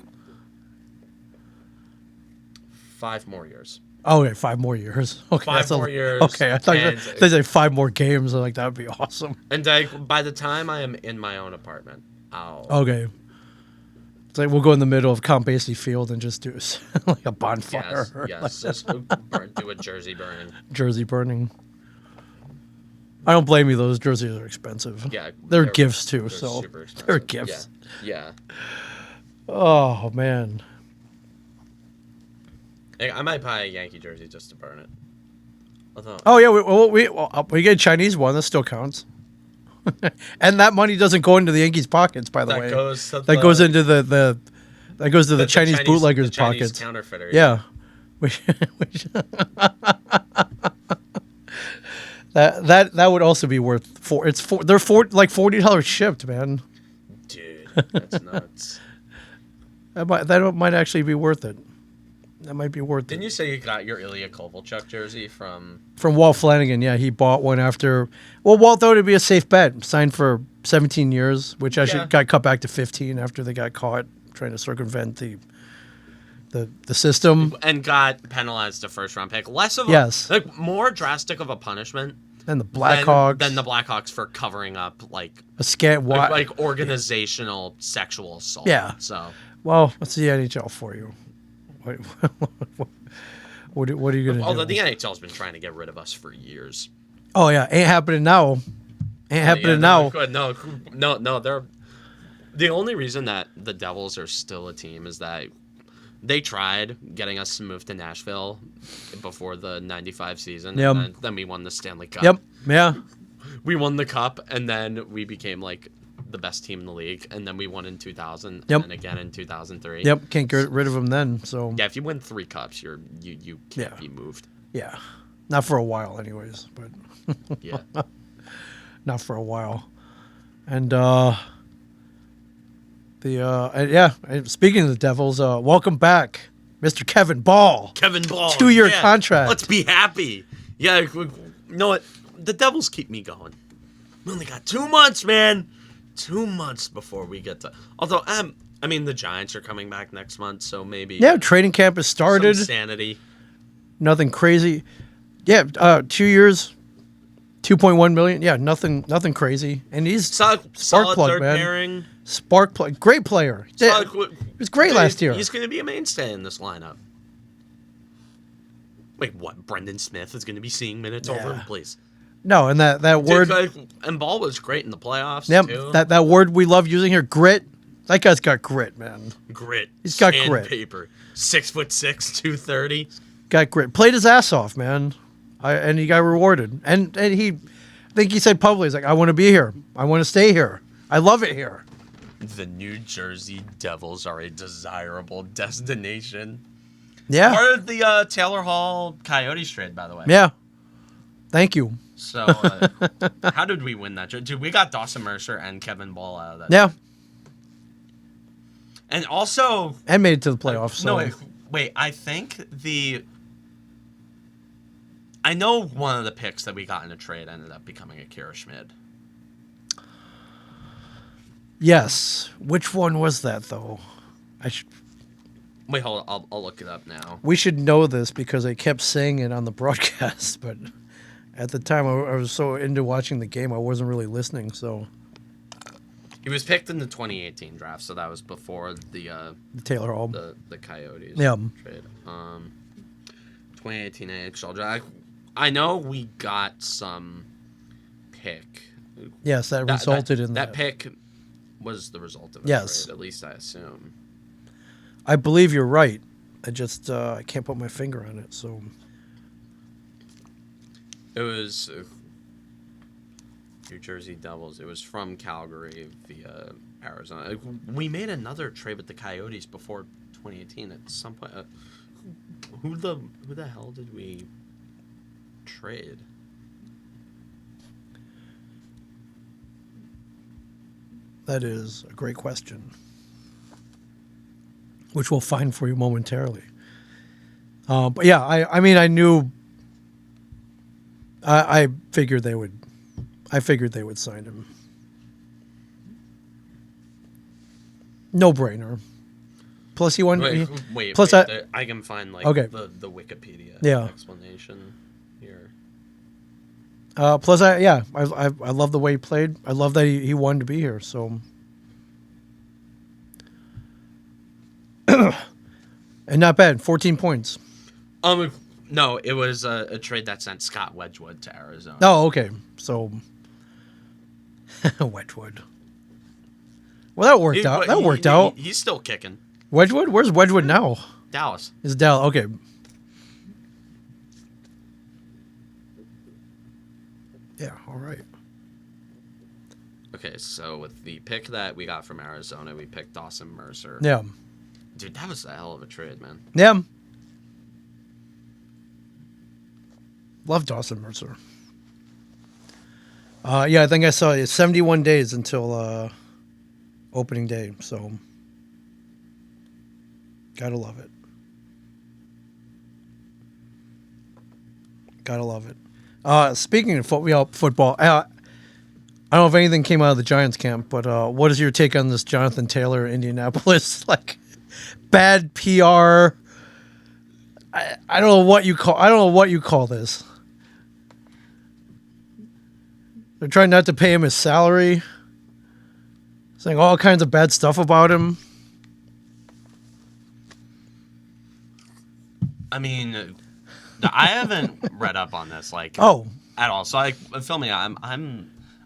5 more years. Oh, okay, 5 more years. Okay, 5 more years. Okay, I thought they said 5 more games. Like that would be awesome. And by the time I am in my own apartment, Okay. It's like we'll go in the middle of Count Basie Field and just do like a bonfire. Yes. Just do a jersey burning. Jersey burning. I don't blame you. Those jerseys are expensive. Yeah, they're gifts too. They're So super expensive. they're gifts. Yeah. Oh man. I might buy a Yankee jersey just to burn it. Oh yeah, we get a Chinese one. That still counts. And that money doesn't go into the Yankees' pockets, by the way. That goes into the Chinese bootleggers' the Chinese pockets. Counterfeiter. Yeah. That would also be worth they're $40 shipped, man. Dude, that's nuts. That might actually be worth it. That might be worth Didn't it. you say you got your Ilya Kovalchuk jersey from Walt Flanagan? Yeah, he bought one after. Well, Walt thought it'd be a safe bet. Signed for 17 years, which actually got cut back to 15 after they got caught trying to circumvent the system and got penalized a first-round pick. Less of more drastic of a punishment than the Blackhawks. Than the Blackhawks for covering up like organizational sexual assault. Yeah. So. Well, what's the NHL for you? What are you gonna do? Although the NHL's been trying to get rid of us for years. Oh yeah, ain't happening now. Now. No. They're the only reason that the Devils are still a team is that they tried getting us to move to Nashville before the '95 season. Yep. And then we won the Stanley Cup. Yep. Yeah. We won the cup, and then we became like the best team in the league, and then we won in 2000, yep. and then again in 2003. Yep, can't get rid of them then. So yeah, if you win 3 cups, you can't be moved. Yeah, not for a while, anyways. But yeah, not for a while. And speaking of the Devils, welcome back, Mr. Kevin Ball. Kevin Ball, 2-year contract. Let's be happy. Yeah, you know what? The Devils keep me going. We only got 2 months, man. 2 months before we get to. Although, I mean, the Giants are coming back next month, so maybe. Yeah, training camp has started. Some sanity. Nothing crazy. Yeah, 2 years, $2.1 million. Yeah, nothing crazy. And he's solid plug, third man. pairing. Spark plug, great player. He was great last year. He's going to be a mainstay in this lineup. Wait, what? Brendan Smith is going to be seeing minutes over him, please. No, and that word. And Ball was great in the playoffs, too. That word we love using here, grit. That guy's got grit, man. Grit. He's got grit. Paper. 6'6", 230. Got grit. Played his ass off, man. And he got rewarded. And I think he said publicly, he's like, I want to be here. I want to stay here. I love it here. The New Jersey Devils are a desirable destination. Yeah. Part of the Taylor Hall Coyotes trade, by the way. Yeah. Thank you. So, how did we win that trade? Dude, we got Dawson Mercer and Kevin Ball out of that. Yeah. Trade. And also... And made it to the playoffs. So. No, wait. I know one of the picks that we got in a trade ended up becoming Akira Schmid. Yes. Which one was that, though? Wait, hold on. I'll look it up now. We should know this because I kept saying it on the broadcast, but at the time I was so into watching the game I wasn't really listening, so... He was picked in the 2018 draft, so that was before the Taylor Hall. The Coyotes trade. 2018 NHL draft. I know we got some pick. Yes, that resulted in that. That pick was the result of it. Yes. Trade, at least I assume. I believe you're right. I just I can't put my finger on it. So it was New Jersey Devils. It was from Calgary via Arizona. We made another trade with the Coyotes before 2018. At some point, who the hell did we trade? That is a great question, which we'll find for you momentarily. But yeah, I mean, I knew. I figured they would. I figured they would sign him. No brainer. Plus, he won. Wait. I can find the Wikipedia explanation here. Plus, I love the way he played. I love that he wanted to be here. So, and not bad. 14 points. No, it was a trade that sent Scott Wedgwood to Arizona. Oh, okay. So, Wedgwood. Well, that worked out. That worked out. He's still kicking. Wedgwood? Where's Wedgwood now? Dallas. Is Dallas? Okay. Yeah. All right. Okay, so with the pick that we got from Arizona, we picked Dawson Mercer. Yeah. Dude, that was a hell of a trade, man. Yeah. Love Dawson Mercer. I think I saw it 71 days until opening day, so gotta love it. Gotta love it. Speaking of football, I don't know if anything came out of the Giants camp, but what is your take on this Jonathan Taylor Indianapolis like bad PR? I don't know what you call this. They're trying not to pay him his salary, saying all kinds of bad stuff about him. I mean, I haven't read up on this at all. So fill me out.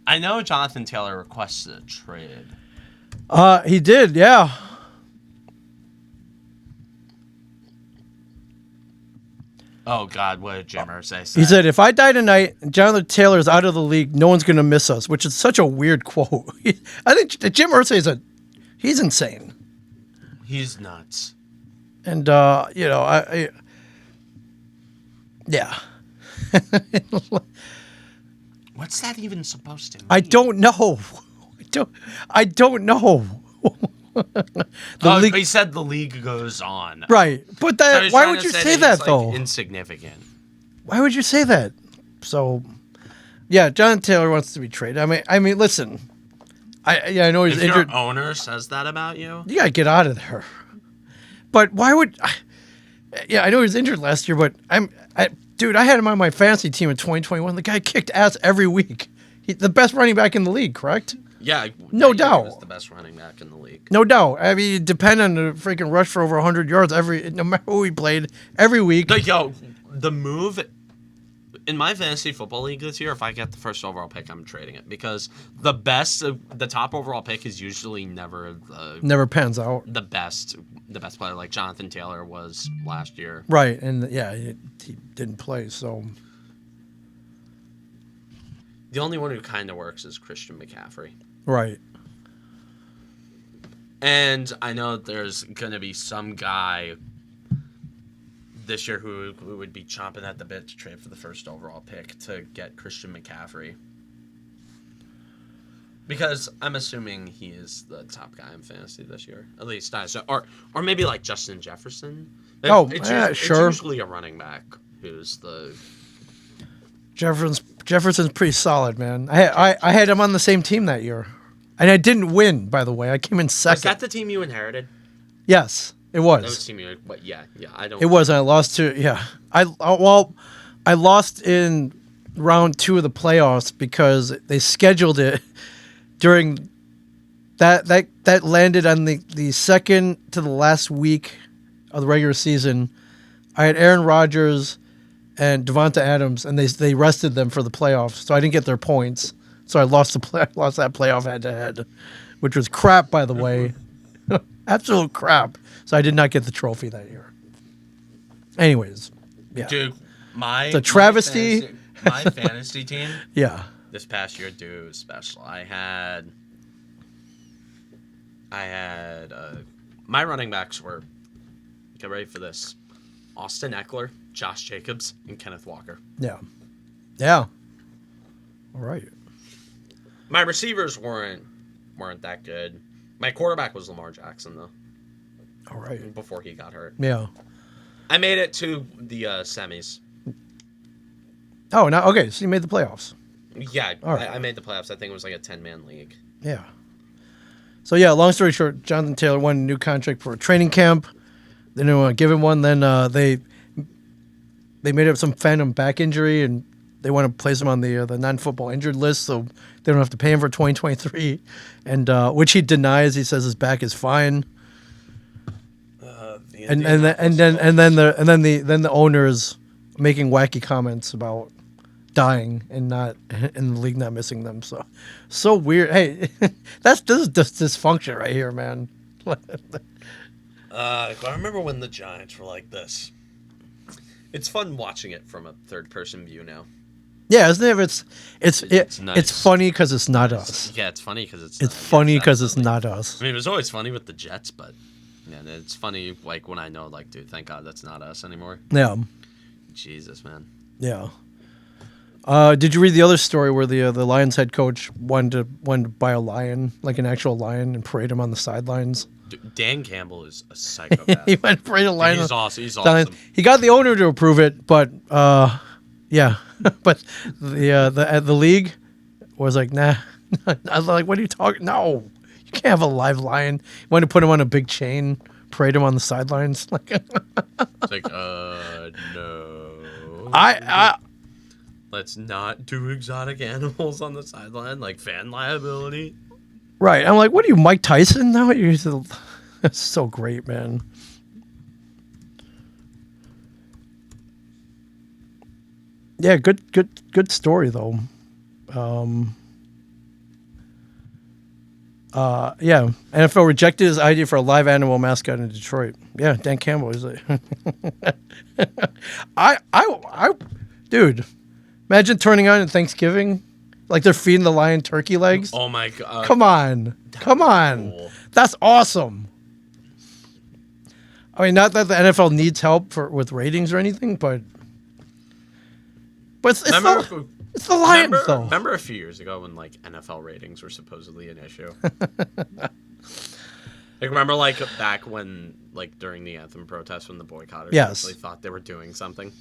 I know Jonathan Taylor requested a trade. He did, yeah. Oh, God, what did Jim Irsay say? He said, if I die tonight and Jonathan Taylor is out of the league, no one's going to miss us, which is such a weird quote. I think Jim Irsay he's insane. He's nuts. And, yeah. What's that even supposed to mean? I don't know. I don't know. He said the league goes on. Right. But why would you say that, though? Insignificant. Why would you say that? So, yeah, Jonathan Taylor wants to be traded. I mean, listen. I know he's injured. If your owner says that about you, you gotta get out of there. But why would? Yeah, I know he was injured last year, but dude, I had him on my fantasy team in 2021. The guy kicked ass every week. The best running back in the league, correct? Yeah, no doubt. He was the best running back in the league. No doubt. I mean, depend on the freaking rush for over 100 yards no matter who he played every week. The move in my fantasy football league this year, if I get the first overall pick, I'm trading it because the top overall pick is usually never pans out. The best player, like Jonathan Taylor was last year. Right, and yeah, he didn't play, so. The only one who kind of works is Christian McCaffrey. Right. And I know there's going to be some guy this year who would be chomping at the bit to trade for the first overall pick to get Christian McCaffrey. Because I'm assuming he is the top guy in fantasy this year. At least or maybe like Justin Jefferson. Sure. It's usually a running back who's the... Jefferson's pretty solid, man. I had him on the same team that year. And I didn't win, by the way. I came in second. Was that the team you inherited? Yes, it was. That was the team you... But yeah, I don't... It was, and I lost to... Yeah. I lost in round 2 of the playoffs because they scheduled it during... That landed on the second to the last week of the regular season. I had Aaron Rodgers and Devonta Adams, and they rested them for the playoffs, so I didn't get their points. So I lost that playoff head-to-head, which was crap, by the way. Absolute crap. So I did not get the trophy that year. Anyways, yeah. Dude, it's a travesty. My fantasy team yeah. This past year, dude, was special. I had my running backs were, get ready for this, Austin Eckler, Josh Jacobs, and Kenneth Walker. Yeah. Yeah. All right. My receivers weren't that good. My quarterback was Lamar Jackson, though. All right. Before he got hurt. Yeah. I made it to the semis. Oh, now okay. So you made the playoffs. Yeah, right. I made the playoffs. I think it was like a 10-man league. Yeah. So yeah, long story short, Jonathan Taylor won a new contract for a training camp. They didn't want to give him one. Then they made up some phantom back injury, and they want to place him on the non-football injured list, so they don't have to pay him for 2023, and which he denies. He says his back is fine. Then the owner is making wacky comments about dying and not in the league not missing them. So weird. Hey, this is dysfunction right here, man. I remember when the Giants were like this. It's fun watching it from a third-person view now. Yeah, isn't it? It's nice. It's funny because it's not us. Yeah, it's funny because it's. It's funny because it's not us. I mean, it was always funny with the Jets, but yeah, it's funny like when I know, like, dude, thank God that's not us anymore. Yeah. Jesus, man. Yeah. Did you read the other story where the Lions head coach wanted to buy a lion, like an actual lion, and parade him on the sidelines? Dan Campbell is a psychopath. He went parade a lion. He's awesome. He's awesome. He got the owner to approve it, but Yeah, but the league was like, nah. I was like, what are you talking? No, you can't have a live lion. You want to put him on a big chain, parade him on the sidelines. Like, It's like, no. I Let's not do exotic animals on the sideline, like fan liability. right. I'm like, what are you, Mike Tyson? No, that's so great, man. Yeah, good story though. Yeah, NFL rejected his idea for a live animal mascot in Detroit. Yeah, Dan Campbell is like, I, dude, imagine turning on at Thanksgiving, like they're feeding the lion turkey legs. Oh my god! Come on, Cool. that's awesome. I mean, not that the NFL needs help with ratings or anything, but it's the Lions, though. Remember a few years ago when like NFL ratings were supposedly an issue? Like remember like back when like during the anthem protests when the boycotters actually thought they were doing something?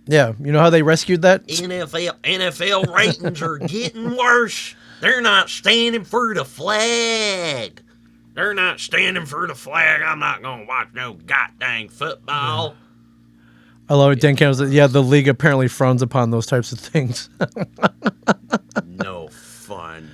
Yeah, you know how they rescued that? NFL ratings are getting worse. They're not standing for the flag. They're not standing for the flag. I'm not gonna watch no goddamn football. Yeah. I love it. Dan Campbell said, yeah, the league apparently frowns upon those types of things. No fun.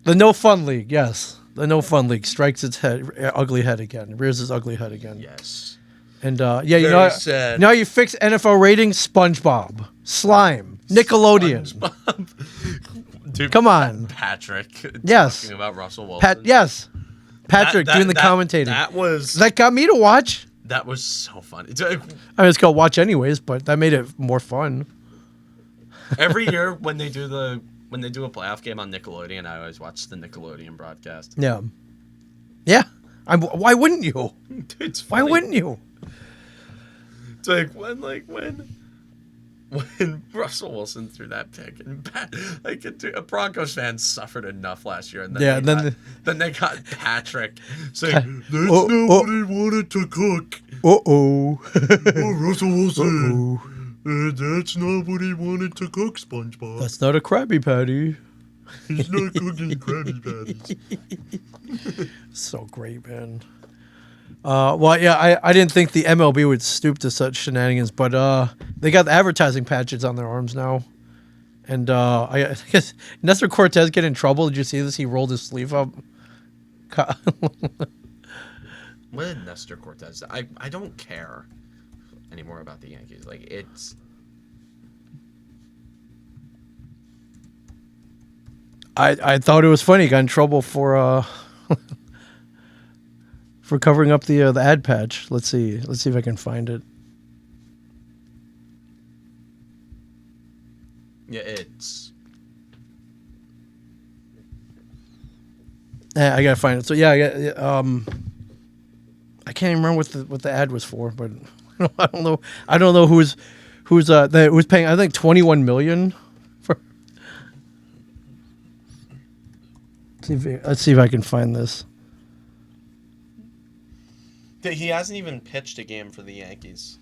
The no fun league, yes. The no fun league strikes its ugly head again. Rears its ugly head again. Yes. And you know how you fix NFL ratings? SpongeBob, Slime, Nickelodeon. SpongeBob. Dude, come on, Patrick. Yes. Talking about Russell Wilson. Yes. Patrick doing the commentating. That got me to watch. That was so funny. I mean, it's called Watch Anyways, but that made it more fun. Every year when they do a playoff game on Nickelodeon, I always watch the Nickelodeon broadcast. Yeah. Yeah. Why wouldn't you? It's funny. Why wouldn't you? It's when Russell Wilson threw that pick and a Broncos fan suffered enough last year, and then they got Patrick saying that's not what he wanted to cook. Russell Wilson. That's not what he wanted to cook, SpongeBob. That's not a Krabby Patty. He's not cooking Krabby Patties. So great, man. Well, yeah, I didn't think the MLB would stoop to such shenanigans, but they got the advertising patches on their arms now. And I guess Nestor Cortez get in trouble. Did you see this? He rolled his sleeve up. What did Nestor Cortez? I don't care anymore about the Yankees. Like it's. I thought it was funny. He got in trouble for for covering up the ad patch. Let's see if I can find it. Yeah, it's. I gotta find it. So yeah, I can't even remember what the ad was for, but I don't know. I don't know who's paying. I think $21 million for. Let's see if I can find this. He hasn't even pitched a game for the Yankees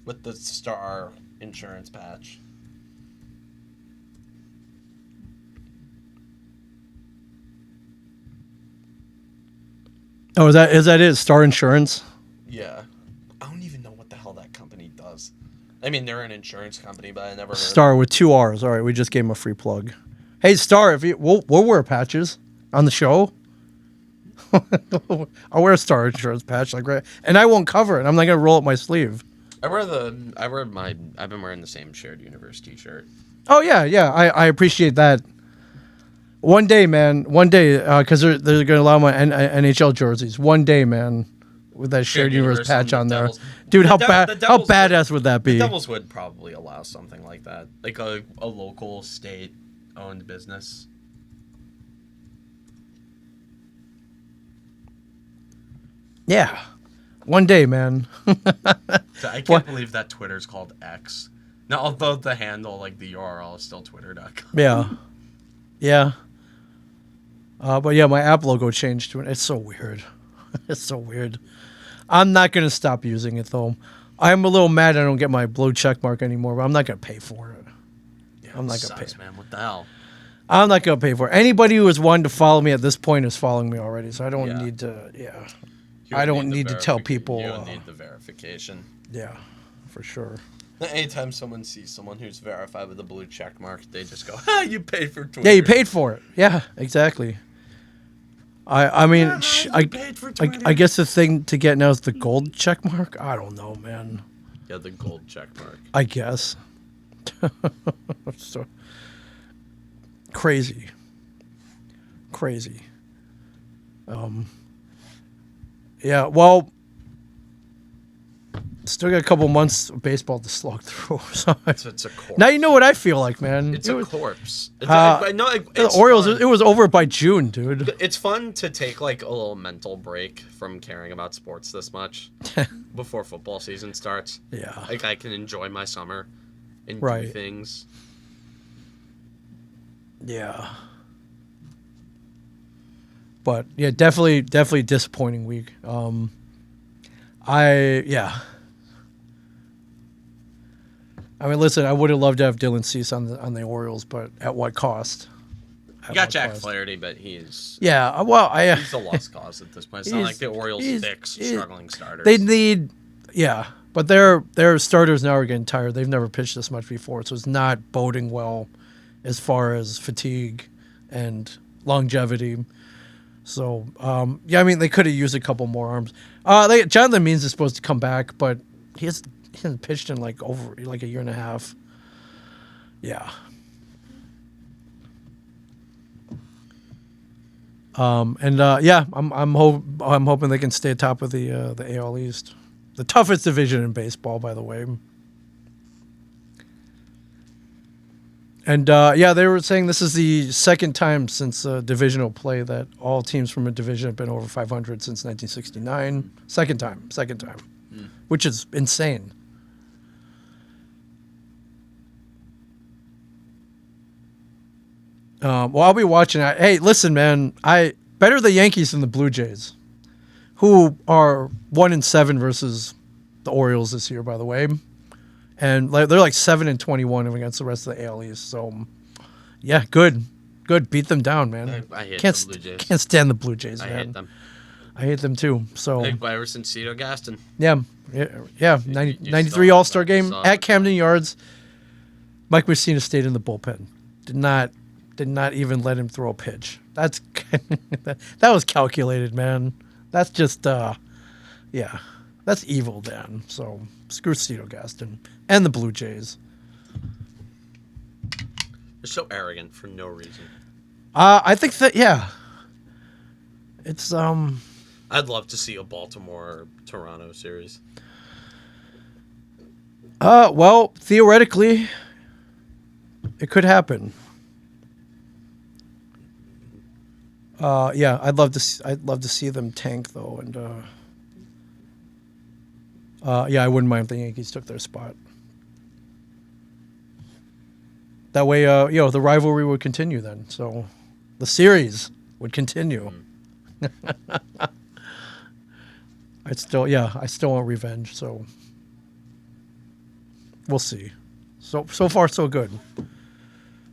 with the Star insurance patch. Oh, is that it? Star Insurance? Yeah. I don't even know what the hell that company does. I mean, they're an insurance company, but I never heard Star with 2 R's. All right, we just gave him a free plug. Hey, Star, we'll wear patches on the show. I'll wear a Star Insurance patch, and I won't cover it. I'm not gonna roll up my sleeve. I've been wearing the same Shared Universe T-shirt. Oh yeah. I appreciate that. One day, man. One day, because they're going to allow my NHL jerseys. One day, man, with that Shared Universe patch on there. Dude, how badass would that be? The Devils would probably allow something like that. Like a local state-owned business. Yeah. One day, man. I can't believe that Twitter's called X. Now, although the handle, like the URL is still twitter.com. Yeah. Yeah. But yeah, my app logo changed to it. It's so weird. It's so weird. I'm not going to stop using it, though. I'm a little mad I don't get my blue check mark anymore, but I'm not gonna pay for it. Yeah, I'm not gonna pay. Man. What the hell? I'm not gonna pay for it. Anybody who has wanted to follow me at this point is following me already, so I don't need to. Yeah, I don't need to tell people. You don't need the verification. Yeah, for sure. Anytime someone sees someone who's verified with a blue check mark, they just go, "Ha! You paid for Twitter." Yeah, you paid for it. Yeah, exactly. I mean, I guess the thing to get now is the gold check mark. I don't know, man. Yeah, the gold check mark. I guess. So crazy. Yeah, well, still got a couple months of baseball to slog through. So it's a corpse. Now you know what I feel like, man. It's a corpse. The Orioles, it was over by June, dude. It's fun to take like a little mental break from caring about sports this much before football season starts. Yeah. Like I can enjoy my summer and do things. Yeah. But yeah, definitely disappointing week. I mean, listen, I would have loved to have Dylan Cease on the Orioles, but at what cost? You got Jack Flaherty, but he's he's a lost cause at this point. It's not like the Orioles fix struggling starters. They need, but their starters now are getting tired. They've never pitched this much before, so it's not boding well as far as fatigue and longevity. So, I mean, they could have used a couple more arms. Jonathan Means is supposed to come back, but he hasn't pitched in over a year and a half. Yeah. I'm hoping they can stay atop of the AL East, the toughest division in baseball, by the way. And they were saying this is the second time since divisional play that all teams from a division have been over 500 since 1969. Second time, which is insane. Well, I'll be watching. Hey, listen, man, better the Yankees than the Blue Jays, who are 1-7 versus the Orioles this year, by the way. And they're like 7-21 against the rest of the AL East. So, yeah, good. Beat them down, man. I hate the Blue Jays. Can't stand the Blue Jays, man. I hate them. I hate them too. So ever since Cito Gaston. Yeah. 93 All-Star game at Camden Yards. Mike Mussina stayed in the bullpen. Did not even let him throw a pitch. That's that was calculated, man. That's just that's evil, Dan. So screw Cito Gaston and the Blue Jays. They're so arrogant for no reason. I think that it's I'd love to see a Baltimore-Toronto series. Well, theoretically, it could happen. I'd love to see them tank though, and I wouldn't mind if the Yankees took their spot. That way, the rivalry would continue then. So, the series would continue. I still want revenge. So, we'll see. So far, so good.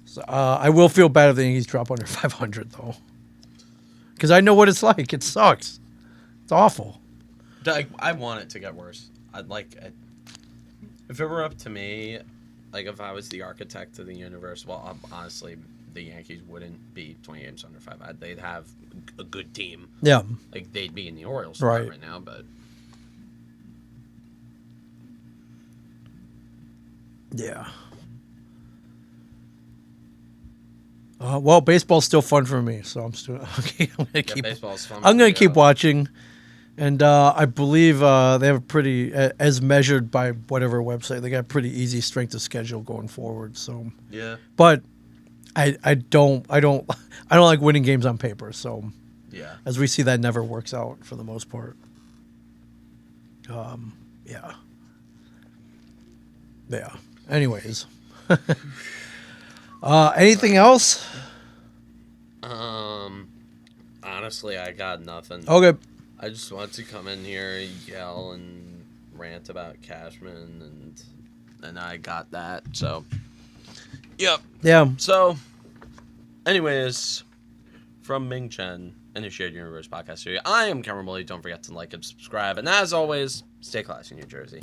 So, I will feel bad if the Yankees drop under 500 though. Because I know what it's like. It sucks. It's awful. I want it to get worse. If it were up to me, like if I was the architect of the universe, well, honestly, the Yankees wouldn't be 20 games under 500. They'd have a good team. Yeah. Like they'd be in the Orioles right now, but. Yeah. Well, baseball's still fun for me, so I'm still okay. Baseball's fun. I'm gonna keep watching, and I believe they have a pretty, as measured by whatever website, they got a pretty easy strength of schedule going forward. So yeah, but I don't like winning games on paper. So yeah, as we see, that never works out for the most part. Yeah. Anyways. Anything else? Honestly, I got nothing. Okay. I just want to come in here, yell, and rant about Cashman, and I got that. So, yep. Yeah. So, anyways, from Ming Chen and the Shared Universe podcast series, I am Cameron Woolley. Don't forget to like and subscribe. And as always, stay classy, New Jersey.